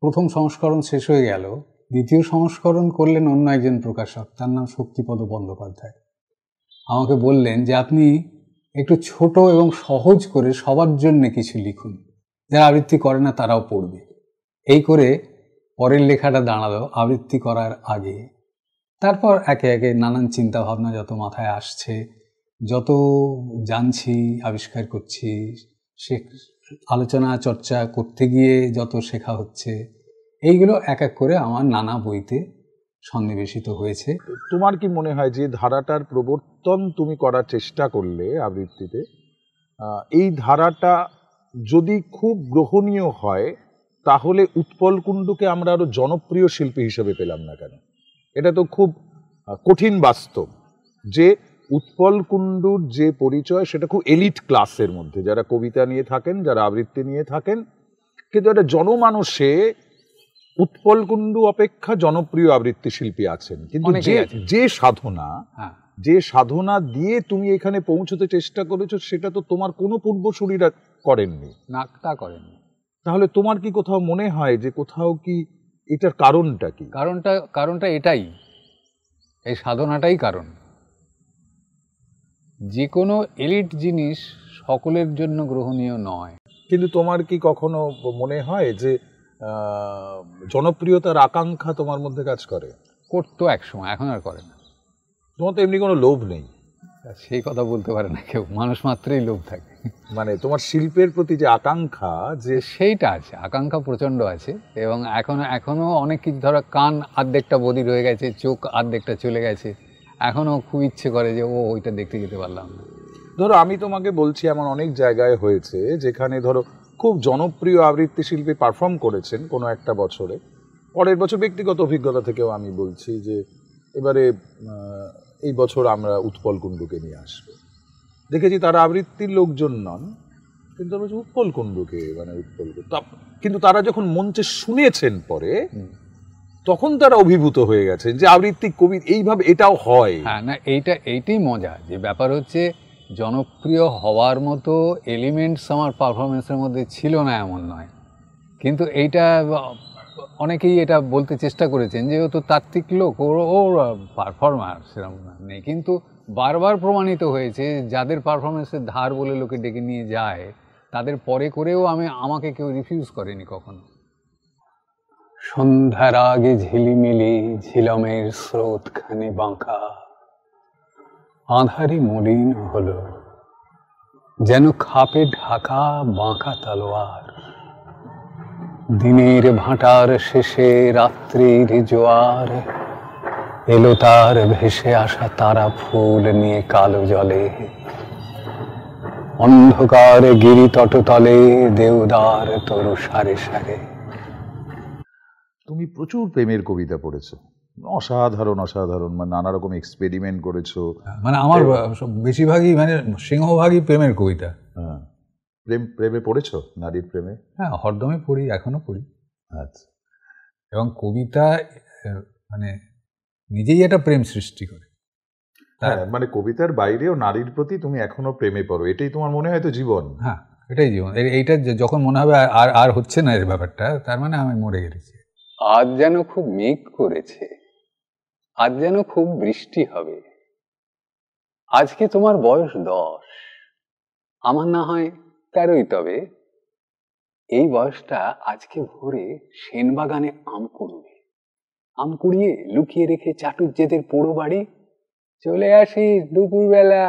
প্রথম সংস্করণ শেষ হয়ে গেল। দ্বিতীয় সংস্করণ করলেন অন্য একজন প্রকাশক, তার নাম শক্তিপদ বন্দ্যোপাধ্যায়। আমাকে বললেন যে আপনি একটু ছোট এবং সহজ করে সবার জন্য কিছু লিখুন, যারা আবৃত্তি করে না তারাও পড়বে। এই করে পরের লেখাটা দাঁড়ালো আবৃত্তি করার আগে। তারপর একে একে নানান চিন্তা ভাবনা যত মাথায় আসছে, যত জানছি, আবিষ্কার করছি, সে আলোচনা চর্চা করতে গিয়ে যত শেখা হচ্ছে, এইগুলো এক এক করে আমার নানা বইতে সন্নিবেশিত হয়েছে। তোমার কি মনে হয় যে ধারাটার প্রবর্তন তুমি করার চেষ্টা করলে আবৃত্তিতে, এই ধারাটা যদি খুব গ্রহণীয় হয় তাহলে উৎপল কুণ্ডুকে আমরা আরো জনপ্রিয় শিল্পী হিসেবে পেলাম না কেন? এটা তো খুব কঠিন বাস্তব যে উৎপল কুণ্ডুর যে পরিচয় সেটা খুব এলিট ক্লাসের মধ্যে, যারা কবিতা নিয়ে থাকেন, যারা আবৃত্তি নিয়ে থাকেন, কিন্তু একটা জনমানসে উৎপল কুণ্ডু অপেক্ষা জনপ্রিয় আবৃত্তি শিল্পী আছেন। কিন্তু যে সাধনা দিয়ে তুমি এখানে পৌঁছতে চেষ্টা করেছো সেটা তো তোমার কোনো পূর্বসূরীরা করেননি। না, তা করেননি। তাহলে তোমার কি কোথাও মনে হয় যে কোথাও কি এটার কারণটা কি? কারণটা এটাই, এই সাধনাটাই কারণ। যে কোনো এলিট জিনিস সকলের জন্য গ্রহণীয় নয়। কিন্তু তোমার কি কখনো মনে হয় যে জনপ্রিয়তার আকাঙ্ক্ষা তোমার মধ্যে কাজ করে? করতো এক সময়, এখন আর করে না। তোমার তো এমনি কোনো লোভ নেই। সেই কথা বলতে পারে না কেউ, মানুষ মাত্রই লোভ থাকে। মানে তোমার শিল্পের প্রতি যে আকাঙ্ক্ষা, যে সেইটা আছে, আকাঙ্ক্ষা প্রচণ্ড আছে। এবং এখনো অনেক কিছু, ধরো কান আর্ধেকটা বধির হয়ে গেছে, চোখ আর্ধেকটা চলে গেছে, এখনো খুব ইচ্ছে করে যে ওইটা দেখতে যেতে পারলাম না। ধরো আমি তোমাকে বলছি এমন অনেক জায়গায় হয়েছে যেখানে ধরো খুব জনপ্রিয় আবৃত্তি শিল্পী পারফর্ম করেছেন কোনো একটা বছরে, পরের বছর ব্যক্তিগত অভিজ্ঞতা থেকেও আমি বলছি যে এবারে এই বছর আমরা উৎপল কুণ্ডুকে নিয়ে আসবো। দেখেছি তারা আবৃত্তির লোকজন নন, কিন্তু আমরা উৎপল কুণ্ডুকে, মানে উৎপল কিন্তু তারা যখন মঞ্চে শুনেছেন পরে তখন তারা অভিভূত হয়ে গেছে যে আবৃত্তি কবি এইভাবে এটাও হয়। হ্যাঁ, না এইটাই মজা। যে ব্যাপার হচ্ছে জনপ্রিয় হওয়ার মতো এলিমেন্টস আমার পারফরমেন্সের মধ্যে ছিল না এমন নয়, কিন্তু এইটা অনেকেই এটা বলতে চেষ্টা করেছেন যে ও তো তাত্ত্বিক লোক, ওর পারফর্মার সেরকম নেই। কিন্তু বারবার প্রমাণিত হয়েছে যাদের পারফরমেন্সের ধার বলে লোকে ডেকে নিয়ে যায়, তাদের পরে করেও আমাকে কেউ রিফিউজ করেনি কখনো। সন্ধ্যার আগে ঝিলিমিলি ঝিলমের স্রোতখানি বাঁকা, আঁধারি মলিন হলো যেন খাপে ঢাকা বাঁকা তলোয়ার। দিনের ভাটার শেষে রাত্রির জোয়ার এলো তার ভেসে আসা তারা ফুল নিয়ে কালো জলে। অন্ধকার গিরি তটতলে দেওদার তরু সারে সারে। তুমি প্রচুর প্রেমের কবিতা পড়েছো, অসাধারণ অসাধারণ, মানে নানা রকম এক্সপেরিমেন্ট করেছো। মানে আমার বেশিরভাগই, মানে সিংহভাগই প্রেমের কবিতা। হ্যাঁ, প্রেমে পড়েছো? নারীর প্রেমে? হ্যাঁ, হরদমে পড়ি, এখনো পড়ি। আচ্ছা। এবং কবিতা মানে নিজেই একটা প্রেম সৃষ্টি করে। হ্যাঁ, মানে কবিতার বাইরেও নারীর প্রতি তুমি এখনো প্রেমে পড়ো, এটাই তোমার মনে হয় তো জীবন? হ্যাঁ, এটাই জীবন। এইটা যখন মনে হবে আর আর হচ্ছে না এর ব্যাপারটা, তার মানে আমি মরে গেছি। আজ যেন খুব মেঘ করেছে, আজ যেন খুব বৃষ্টি হবে। আজকে তোমার বয়স 10, আমার না হয় 13ই। তবে এই বয়সটা আজকে ভোরে সেনবাগানে আম কুড়বে, আম কুড়িয়ে লুকিয়ে রেখে চাটুজ্যেদের পোড়ো বাড়ি চলে আসিস দুপুরবেলা,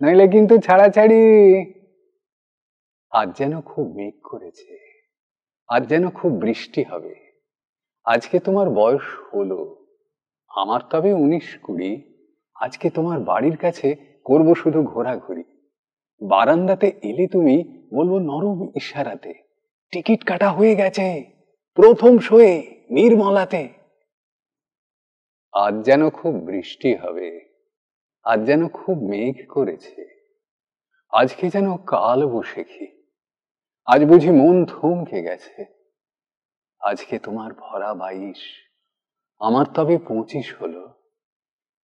নইলে কিন্তু ছাড়াছাড়ি। আজ যেন খুব মেঘ করেছে, আজ যেন খুব বৃষ্টি হবে। আজকে তোমার বয়স 16, আমার তবে 19-20। আজকে তোমার বাড়ির কাছে করব শুধু ঘোরাঘুরি। বারান্দাতে এলে তুমি বলবো নরম ইশারাতে, টিকিট কাটা হয়ে গেছে, প্রথম শোয়ে নির্মলাতে। আজ যেন খুব বৃষ্টি হবে, আজ যেন খুব মেঘ করেছে। আজকে যেন কাল বৈশাখী, আজ বুঝি মন থমকে গেছে। আজকে তোমার ভরা 22, আমার তবে 25 হলো।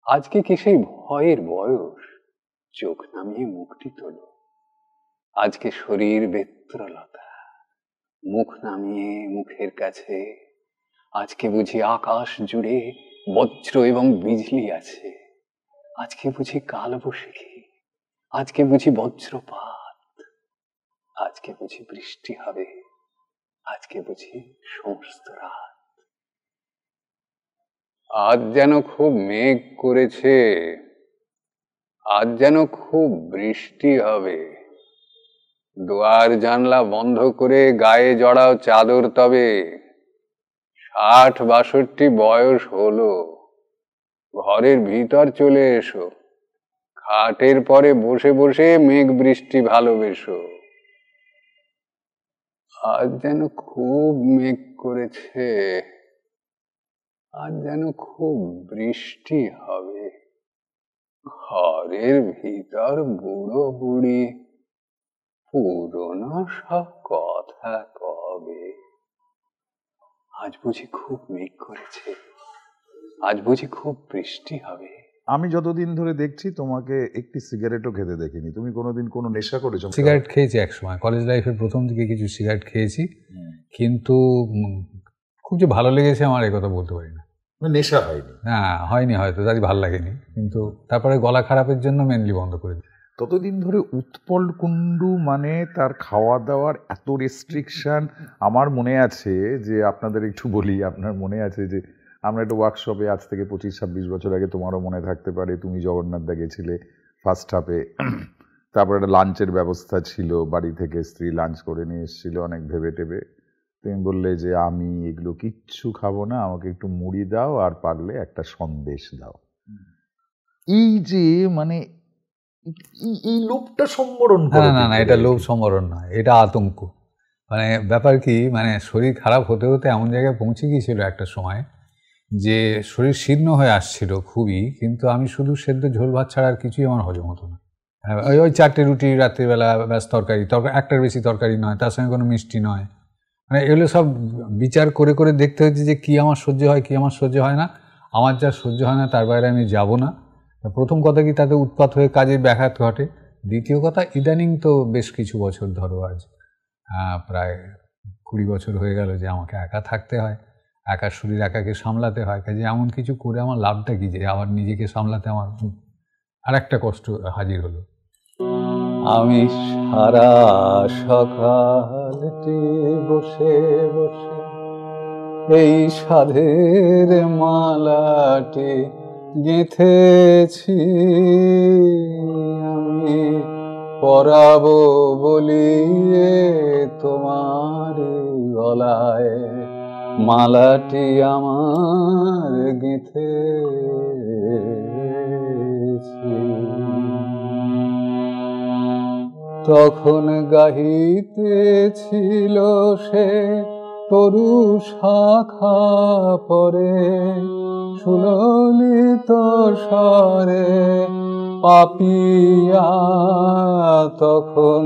আজকে কি সেই ভয়ের বয়স, চোখ নামিয়ে মুখটি তোলো। আজকে শরীর বেত্রলতা, মুখ নামিয়ে মুখের কাছে। আজকে বুঝি আকাশ জুড়ে বজ্র এবং বিজলি আছে। আজকে বুঝি কাল বৈশাখী, আজকে বুঝি বজ্রপাত, আজকে বুঝি বৃষ্টি হবে, আজকে বুঝি সমস্ত রাত। আজ যেন খুব মেঘ করেছে, আজ যেন খুব বৃষ্টি হবে। দুয়ার জানলা বন্ধ করে গায়ে জড়াও চাদর তবে। 60-62 বয়স হলো, ঘরের ভিতর চলে এসো। খাটের পরে বসে বসে মেঘ বৃষ্টি ভালোবেসো। আজ যেন খুব মেঘ করেছে, আজ যেন খুব বৃষ্টি হবে। ঘরের ভিতর বুড়ো বুড়ি পুরনো সব কথা কবে। আজ বুঝি খুব মেঘ করেছে, আজ বুঝি খুব বৃষ্টি হবে। আমি যতদিন ধরে দেখছি তোমাকে একটি সিগারেটও খেতে দেখিনি। তুমি কোনোদিন কোনো নেশা করেছো? সিগারেট খেয়েছি এক সময়, কলেজ লাইফের প্রথম দিকে কিছু সিগারেট খেয়েছি, কিন্তু খুব যে ভালো লেগেছে আমার এই কথা বলতে পারি না। নেশা হয়নি? না, হয়নি, হয়তো তাই ভালো লাগেনি, কিন্তু তারপরে গলা খারাপের জন্য মেনলি বন্ধ করে দিই। ততদিন ধরে উৎপল কুণ্ডু মানে তার খাওয়া দাওয়ার এত রেস্ট্রিকশন। আমার মনে আছে যে, আপনাদের একটু বলি, আপনার মনে আছে যে আমরা একটা ওয়ার্কশপে আজ থেকে 25-26 বছর আগে, তোমারও মনে থাকতে পারে, তুমি জগন্নাথদা গেছিলে ফার্স্ট হাফে। তারপর একটা লাঞ্চের ব্যবস্থা ছিল, বাড়ি থেকে স্ত্রী লাঞ্চ করে নিয়ে এসেছিল অনেক ভেবে টেবে। তুমি বললে যে আমি এগুলো কিচ্ছু খাবো না, আমাকে একটু মুড়ি দাও আর পারলে একটা সন্দেশ দাও। এই যে মানে এই লোভটা সম্বরণ করে। না না, এটা লোভ সম্বরণ নয়, এটা আতঙ্ক। মানে ব্যাপার কি, মানে শরীর খারাপ হতে হতে এমন জায়গায় পৌঁছে গিয়েছিল একটা সময় যে শরীর শীর্ণ হয়ে আসছিল খুবই, কিন্তু আমি শুধু সেদ্ধ ঝোল ভাত ছাড়া আর কিছুই আমার হজম হতো না। ওই 4টে রুটি রাত্রিবেলা, ব্যাস তরকারি, একটার বেশি তরকারি নয়, তার সঙ্গে কোনো মিষ্টি নয়। মানে এগুলো সব বিচার করে করে দেখতে হচ্ছে যে কী আমার সহ্য হয়, কী আমার সহ্য হয় না। আমার যা সহ্য হয় না তার বাইরে আমি যাব না। প্রথম কথা কি, তাতে উৎপাত হয়ে কাজে ব্যাঘাত ঘটে। দ্বিতীয় কথা, ইদানিং তো বেশ কিছু বছর ধরো, আজ প্রায় 20 বছর হয়ে গেল যে আমাকে একা থাকতে হয়, একা শরীর একাকে সামলাতে হয়। কাজে এমন কিছু করে আমার লাভটা কি, যে আবার নিজেকে সামলাতে আমার আর একটা কষ্ট হাজির হলো। আমি সারা সকালটি বসে বসে এই সাধের মালাটি গেঁথেছি, আমি পরাবো বলিয়ে তোমার গলায় মালাটি আমার গেঁথেছি। তখন গাহিতেছিল সে তরু শাখা পরে, সুললিত স্বরে পাপিয়া তখন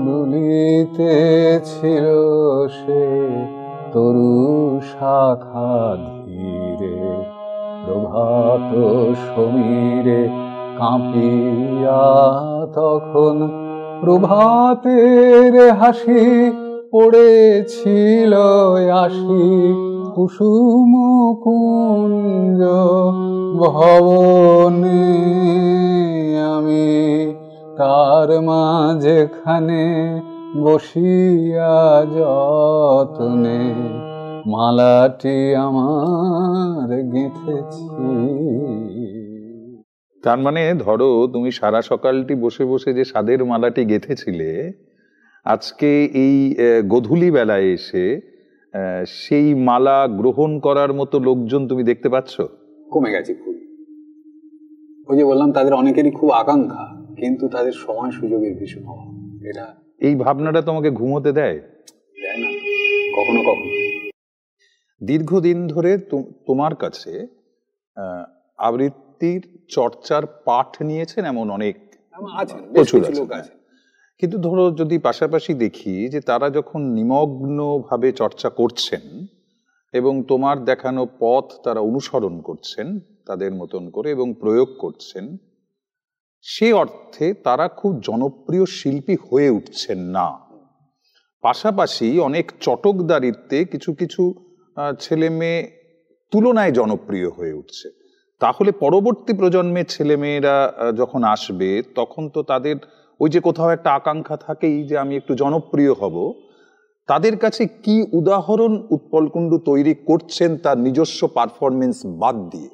দুলিতেছিল সে তরু শাখা ধীরে, প্রভাত সমীরে কাঁপিয়া তখন প্রভাতের হাসি পড়েছিল আসি কুসুম কুঞ্জ ভবনে, আমি তার মাঝখানে বসিয়া যতনে মালাটি আমার গেঁথেছি। তার মানে ধরো তুমি সারা সকালটি বসে বসে যে সাদের মালাটি গেঁথেছিলে, আজকে এই গোধূলি বেলায় এসে সেই মালা গ্রহণ করার মতো লোকজন তুমি দেখতে পাচ্ছ? কমে গেছে খুব। ওই যে বললাম তাদের অনেকেরই খুব আকাঙ্ক্ষা, কিন্তু তাদের সময় সুযোগের ভীষণ অভাব। এটা এই ভাবনাটা তোমাকে ঘুমোতে দেয়? দেয় না, কখনো কখনো। দীর্ঘদিন ধরে তোমার কাছে আবৃত্তির চর্চার পাঠ নিয়েছেন এমন অনেক প্রচুর আছে, কিন্তু ধরো যদি পাশাপাশি দেখি যে তারা যখন নিমগ্ন ভাবে চর্চা করছেন এবং তোমার দেখানো পথ তারা অনুসরণ করছেন তাদের মতন করে এবং প্রয়োগ করছেন, সে অর্থে তারা খুব জনপ্রিয় শিল্পী হয়ে উঠছেন না। পাশাপাশি অনেক চটকদারিত্বে কিছু কিছু ছেলে মেয়ে তুলনায় জনপ্রিয় হয়ে উঠছে। তাহলে পরবর্তী প্রজন্মের ছেলেমেয়েরা যখন আসবে তখন তো তাদের ওই যে কোথাও একটা আকাঙ্ক্ষা থাকেই যে আমি একটু জনপ্রিয় হব। তাদের কাছে কি উদাহরণ উৎপল কুণ্ডু তৈরি করছেন তার নিজস্ব পারফরমেন্স বাদ দিয়ে?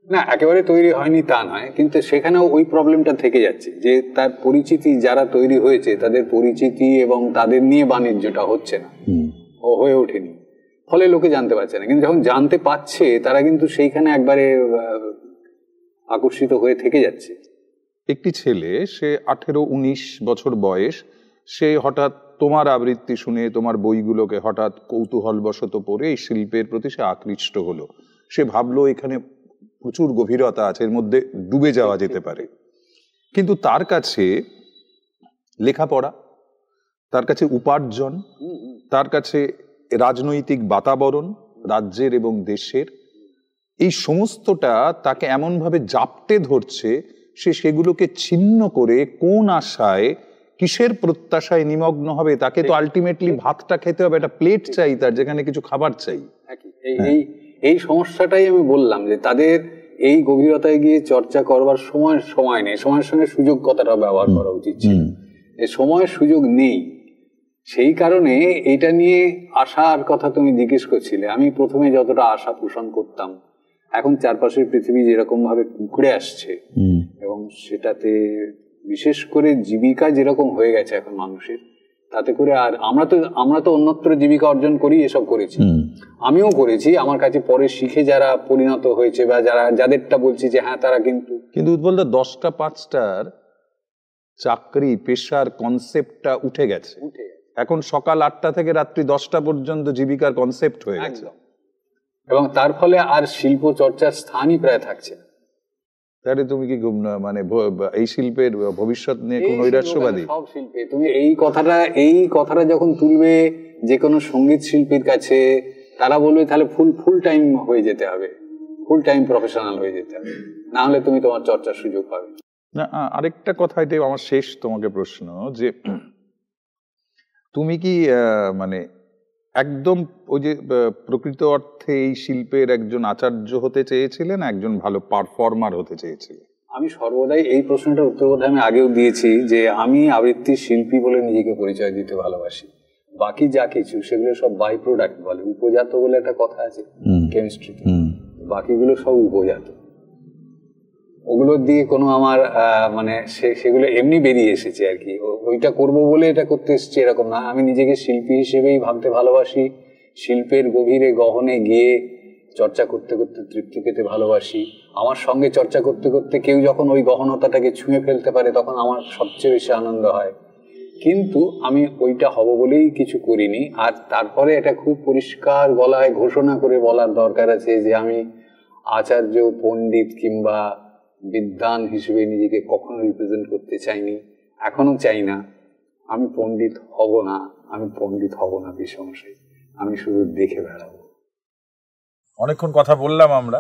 না, একেবারে তৈরি হয়নি তা নয়, কিন্তু সেখানেও ওই প্রবলেমটা থেকে যাচ্ছে যে তার পরিচিতি যারা তৈরি হয়েছে তাদের পরিচিতি এবং তাদের নিয়ে বাণিজ্যটা হচ্ছে না, ও হয়ে ওঠেনি, ফলে লোকে জানতে পারছে না। কিন্তু যখন জানতে পারছে তারা কিন্তু সেইখানে একবারে আকর্ষিত হয়ে থেকে যাচ্ছে। একটি ছেলে, সে 18-19 বছর বয়স, সে হঠাৎ তোমার আবৃত্তি শুনে তোমার বইগুলোকে হঠাৎ কৌতূহলবশত পড়ে এই শিল্পের প্রতি সে আকৃষ্ট হলো। সে ভাবলো এখানে প্রচুর গভীরতা আছে, এর মধ্যে ডুবে যাওয়া যেতে পারে। কিন্তু তার কাছে লেখাপড়া, তার কাছে উপার্জন, তার কাছে রাজনৈতিক বাতাবরণ রাজ্যের এবং দেশের, এই সমস্তটা তাকে এমনভাবে জাপটে ধরছে, সে সেগুলোকে ছিন্ন করে কোন আশায় কিসের প্রত্যাশায় নিমগ্ন হবে। তাকে তো আলটিমেটলি ভাতটা খেতে হবে, একটা প্লেট চাই তার, যেখানে কিছু খাবার চাই। এই সমস্যাটাই আমি বললাম যে তাদের এই গভীরতায় গিয়ে চর্চা করবার সময় নেই। সময়ের সঙ্গে সুযোগ কথাটা ব্যবহার করা উচিত ছিল, এই সময়ের সুযোগ নেই। সেই কারণে এটা নিয়ে আশার কথা তুমি জিজ্ঞেস করছিলে, আমি প্রথমে যতটা আশা পোষণ করতাম, এখন চারপাশের পৃথিবী যেরকম ভাবে কুঁকড়ে আসছে এবং সেটাতে বিশেষ করে জীবিকা যেরকম হয়ে গেছে এখন মানুষের, তাতে করে আর আমরা তো অন্যত্র জীবিকা অর্জন করি, এসব করেছি, আমিও করেছি। আমার কাছে পরে শিখে যারা পরিণত হয়েছে বা যাদেরটা বলছি যে হ্যাঁ তারা কিন্তু বলতে 10টা 5টার চাকরি পেশার কনসেপ্টটা উঠে গেছে। এখন সকাল 8টা থেকে রাত্রি 10টা পর্যন্ত জীবিকার কনসেপ্ট হয়ে গেছে, এবং তার ফলে আর শিল্প চর্চার স্থানই প্রায় থাকছে না। তাহলে তুমি কি মানে এই শিল্পের ভবিষ্যৎ নিয়ে কোন নৈরাশ্যবাদী? সব শিল্পে তুমি এই কথাটা যখন তুলবে যে কোনো সঙ্গীত শিল্পীর কাছে, তারা বলবে তাহলে ফুল টাইম হয়ে যেতে হবে, ফুল টাইম প্রফেশনাল হয়ে যেতে হবে, না হলে তুমি তোমার চর্চার সুযোগ পাবে না। আরেকটা কথা, এটাই আমার শেষ তোমাকে প্রশ্ন, যে তুমি কি মানে একদম ওই যে প্রকৃত অর্থে এই শিল্পের একজন আচার্য হতে চেয়েছিলেন, একজন ভালো পারফর্মার হতে চেয়েছিলেন? আমি সর্বদাই এই প্রশ্নটার উত্তর বোধহয় আমি আগেও দিয়েছি যে আমি আবৃত্তির শিল্পী বলে নিজেকে পরিচয় দিতে ভালোবাসি। বাকি যা কিছু সেগুলো সব বাই প্রোডাক্ট বলে, উপজাত বলে একটা কথা আছে কেমিস্ট্রিতে, বাকিগুলো সব উপজাত। ওগুলো দিয়ে কোনো আমার মানে সেগুলো এমনি বেরিয়ে এসেছে আর কি, ওইটা করবো বলে এটা করতে এসেছি এরকম না। আমি নিজেকে শিল্পী হিসেবেই ভাবতে ভালোবাসি, শিল্পের গভীরে গহনে গিয়ে চর্চা করতে করতে তৃপ্তি পেতে ভালোবাসি। আমার সঙ্গে চর্চা করতে করতে কেউ যখন ওই গহনতাটাকে ছুঁয়ে ফেলতে পারে তখন আমার সবচেয়ে বেশি আনন্দ হয়। কিন্তু আমি ওইটা হব বলেই কিছু করিনি। আর তারপরে এটা খুব পরিষ্কার গলায় ঘোষণা করে বলার দরকার আছে যে আমি আচার্য, পণ্ডিত কিংবা বিদ্বান হিসেবে নিজেকে কখনো রিপ্রেজেন্ট করতে চাইনি, এখনো চাই না। আমি পণ্ডিত হব না বিষমশাই, আমি শুধু দেখে বেড়াবো। অনেকক্ষণ কথা বললাম আমরা,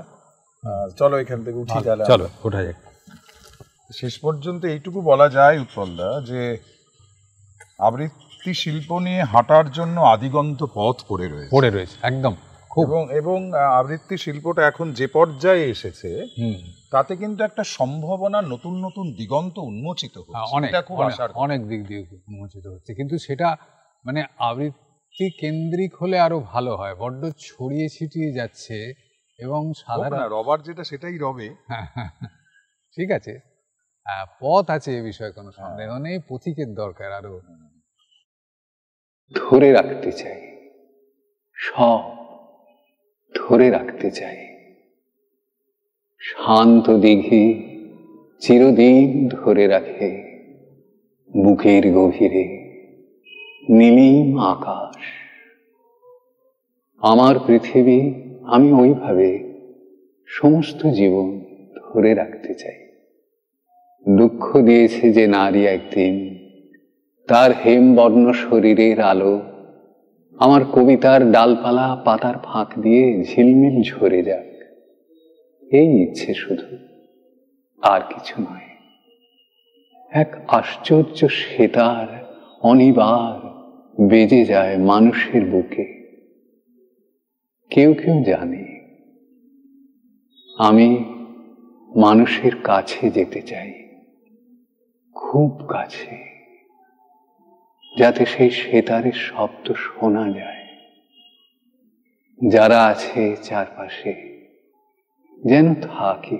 চলো এখান থেকে উঠি। চলো ওঠা যাক। শেষ পর্যন্ত এইটুকু বলা যায় উৎপলদা যে আবৃত্তি শিল্প নিয়ে হাঁটার জন্য আদিগন্ত পথ পড়ে রয়েছে একদম। এবং আবৃত্তি শিল্পটা এখন যে পর্যায়ে এসেছে তাতে কিন্তু একটা সম্ভাবনা, নতুন নতুন দিগন্ত উন্মোচিত হচ্ছে, অনেক দিক দিয়ে উন্মোচিত হচ্ছে। কিন্তু সেটা মানে আবৃত্তি কেন্দ্রিক হলে আরো ভালো হয়, বড্ড ছড়িয়ে ছিটিয়ে যাচ্ছে। এবং সাধারণ রবার যেটা সেটাই রবে। ঠিক আছে, পথ আছে, এ বিষয়ে কোনো সন্দেহ নেই, পথিকের দরকার আরো। ধরে রাখতে চাই, সব ধরে রাখতে চাই। শান্ত দিঘি চিরদিন ধরে রাখে বুকের গভীরে নীলিম আকাশ। আমার পৃথিবী আমি ওইভাবে সমস্ত জীবন ধরে রাখতে চাই। দুঃখ দিয়েছে যে নারী একদিন, তার হেমবর্ণ শরীরের আলো আমার কবিতার ডালপালা পাতার ফাঁক দিয়ে ঝিলমিল ঝরে যাক, এই ইচ্ছে শুধু, আর কিছু নয়। এক আশ্চর্য সেতার অনিবার বেজে যায় মানুষের বুকে। কেউ কেউ জানে আমি মানুষের কাছে যেতে চাই, খুব কাছে, যাতে সেই সেতারের শব্দ শোনা যায়। যারা আছে চারপাশে যেন থাকে,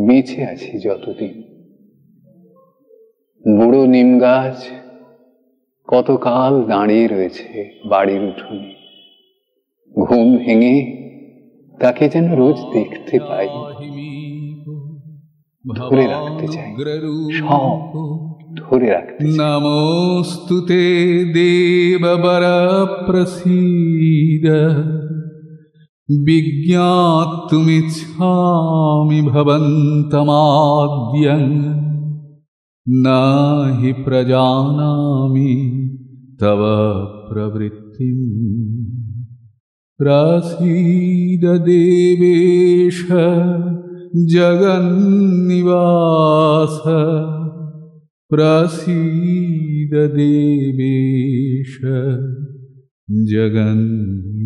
বেঁচে আছি যতদিন। বুড়ো নিম গাছ কতকাল দাঁড়িয়ে রয়েছে বাড়ির উঠোনে, ঘুম ভেঙে তাকে যেন রোজ দেখতে পাই। ধরে রাখতে চাই, সব ধরে রাখতে চাই। নমোস্তুতে দেববর প্রসীদ, বিজ্ঞাতুমিচ্ছামি ভবন্তমাদ্যং, নাহি প্রজানামি তব প্রবৃত্তিম। প্রসীদ দেবেশ জগন্নিবাস, প্রসীদ দেবেশ জগন্নিবাস।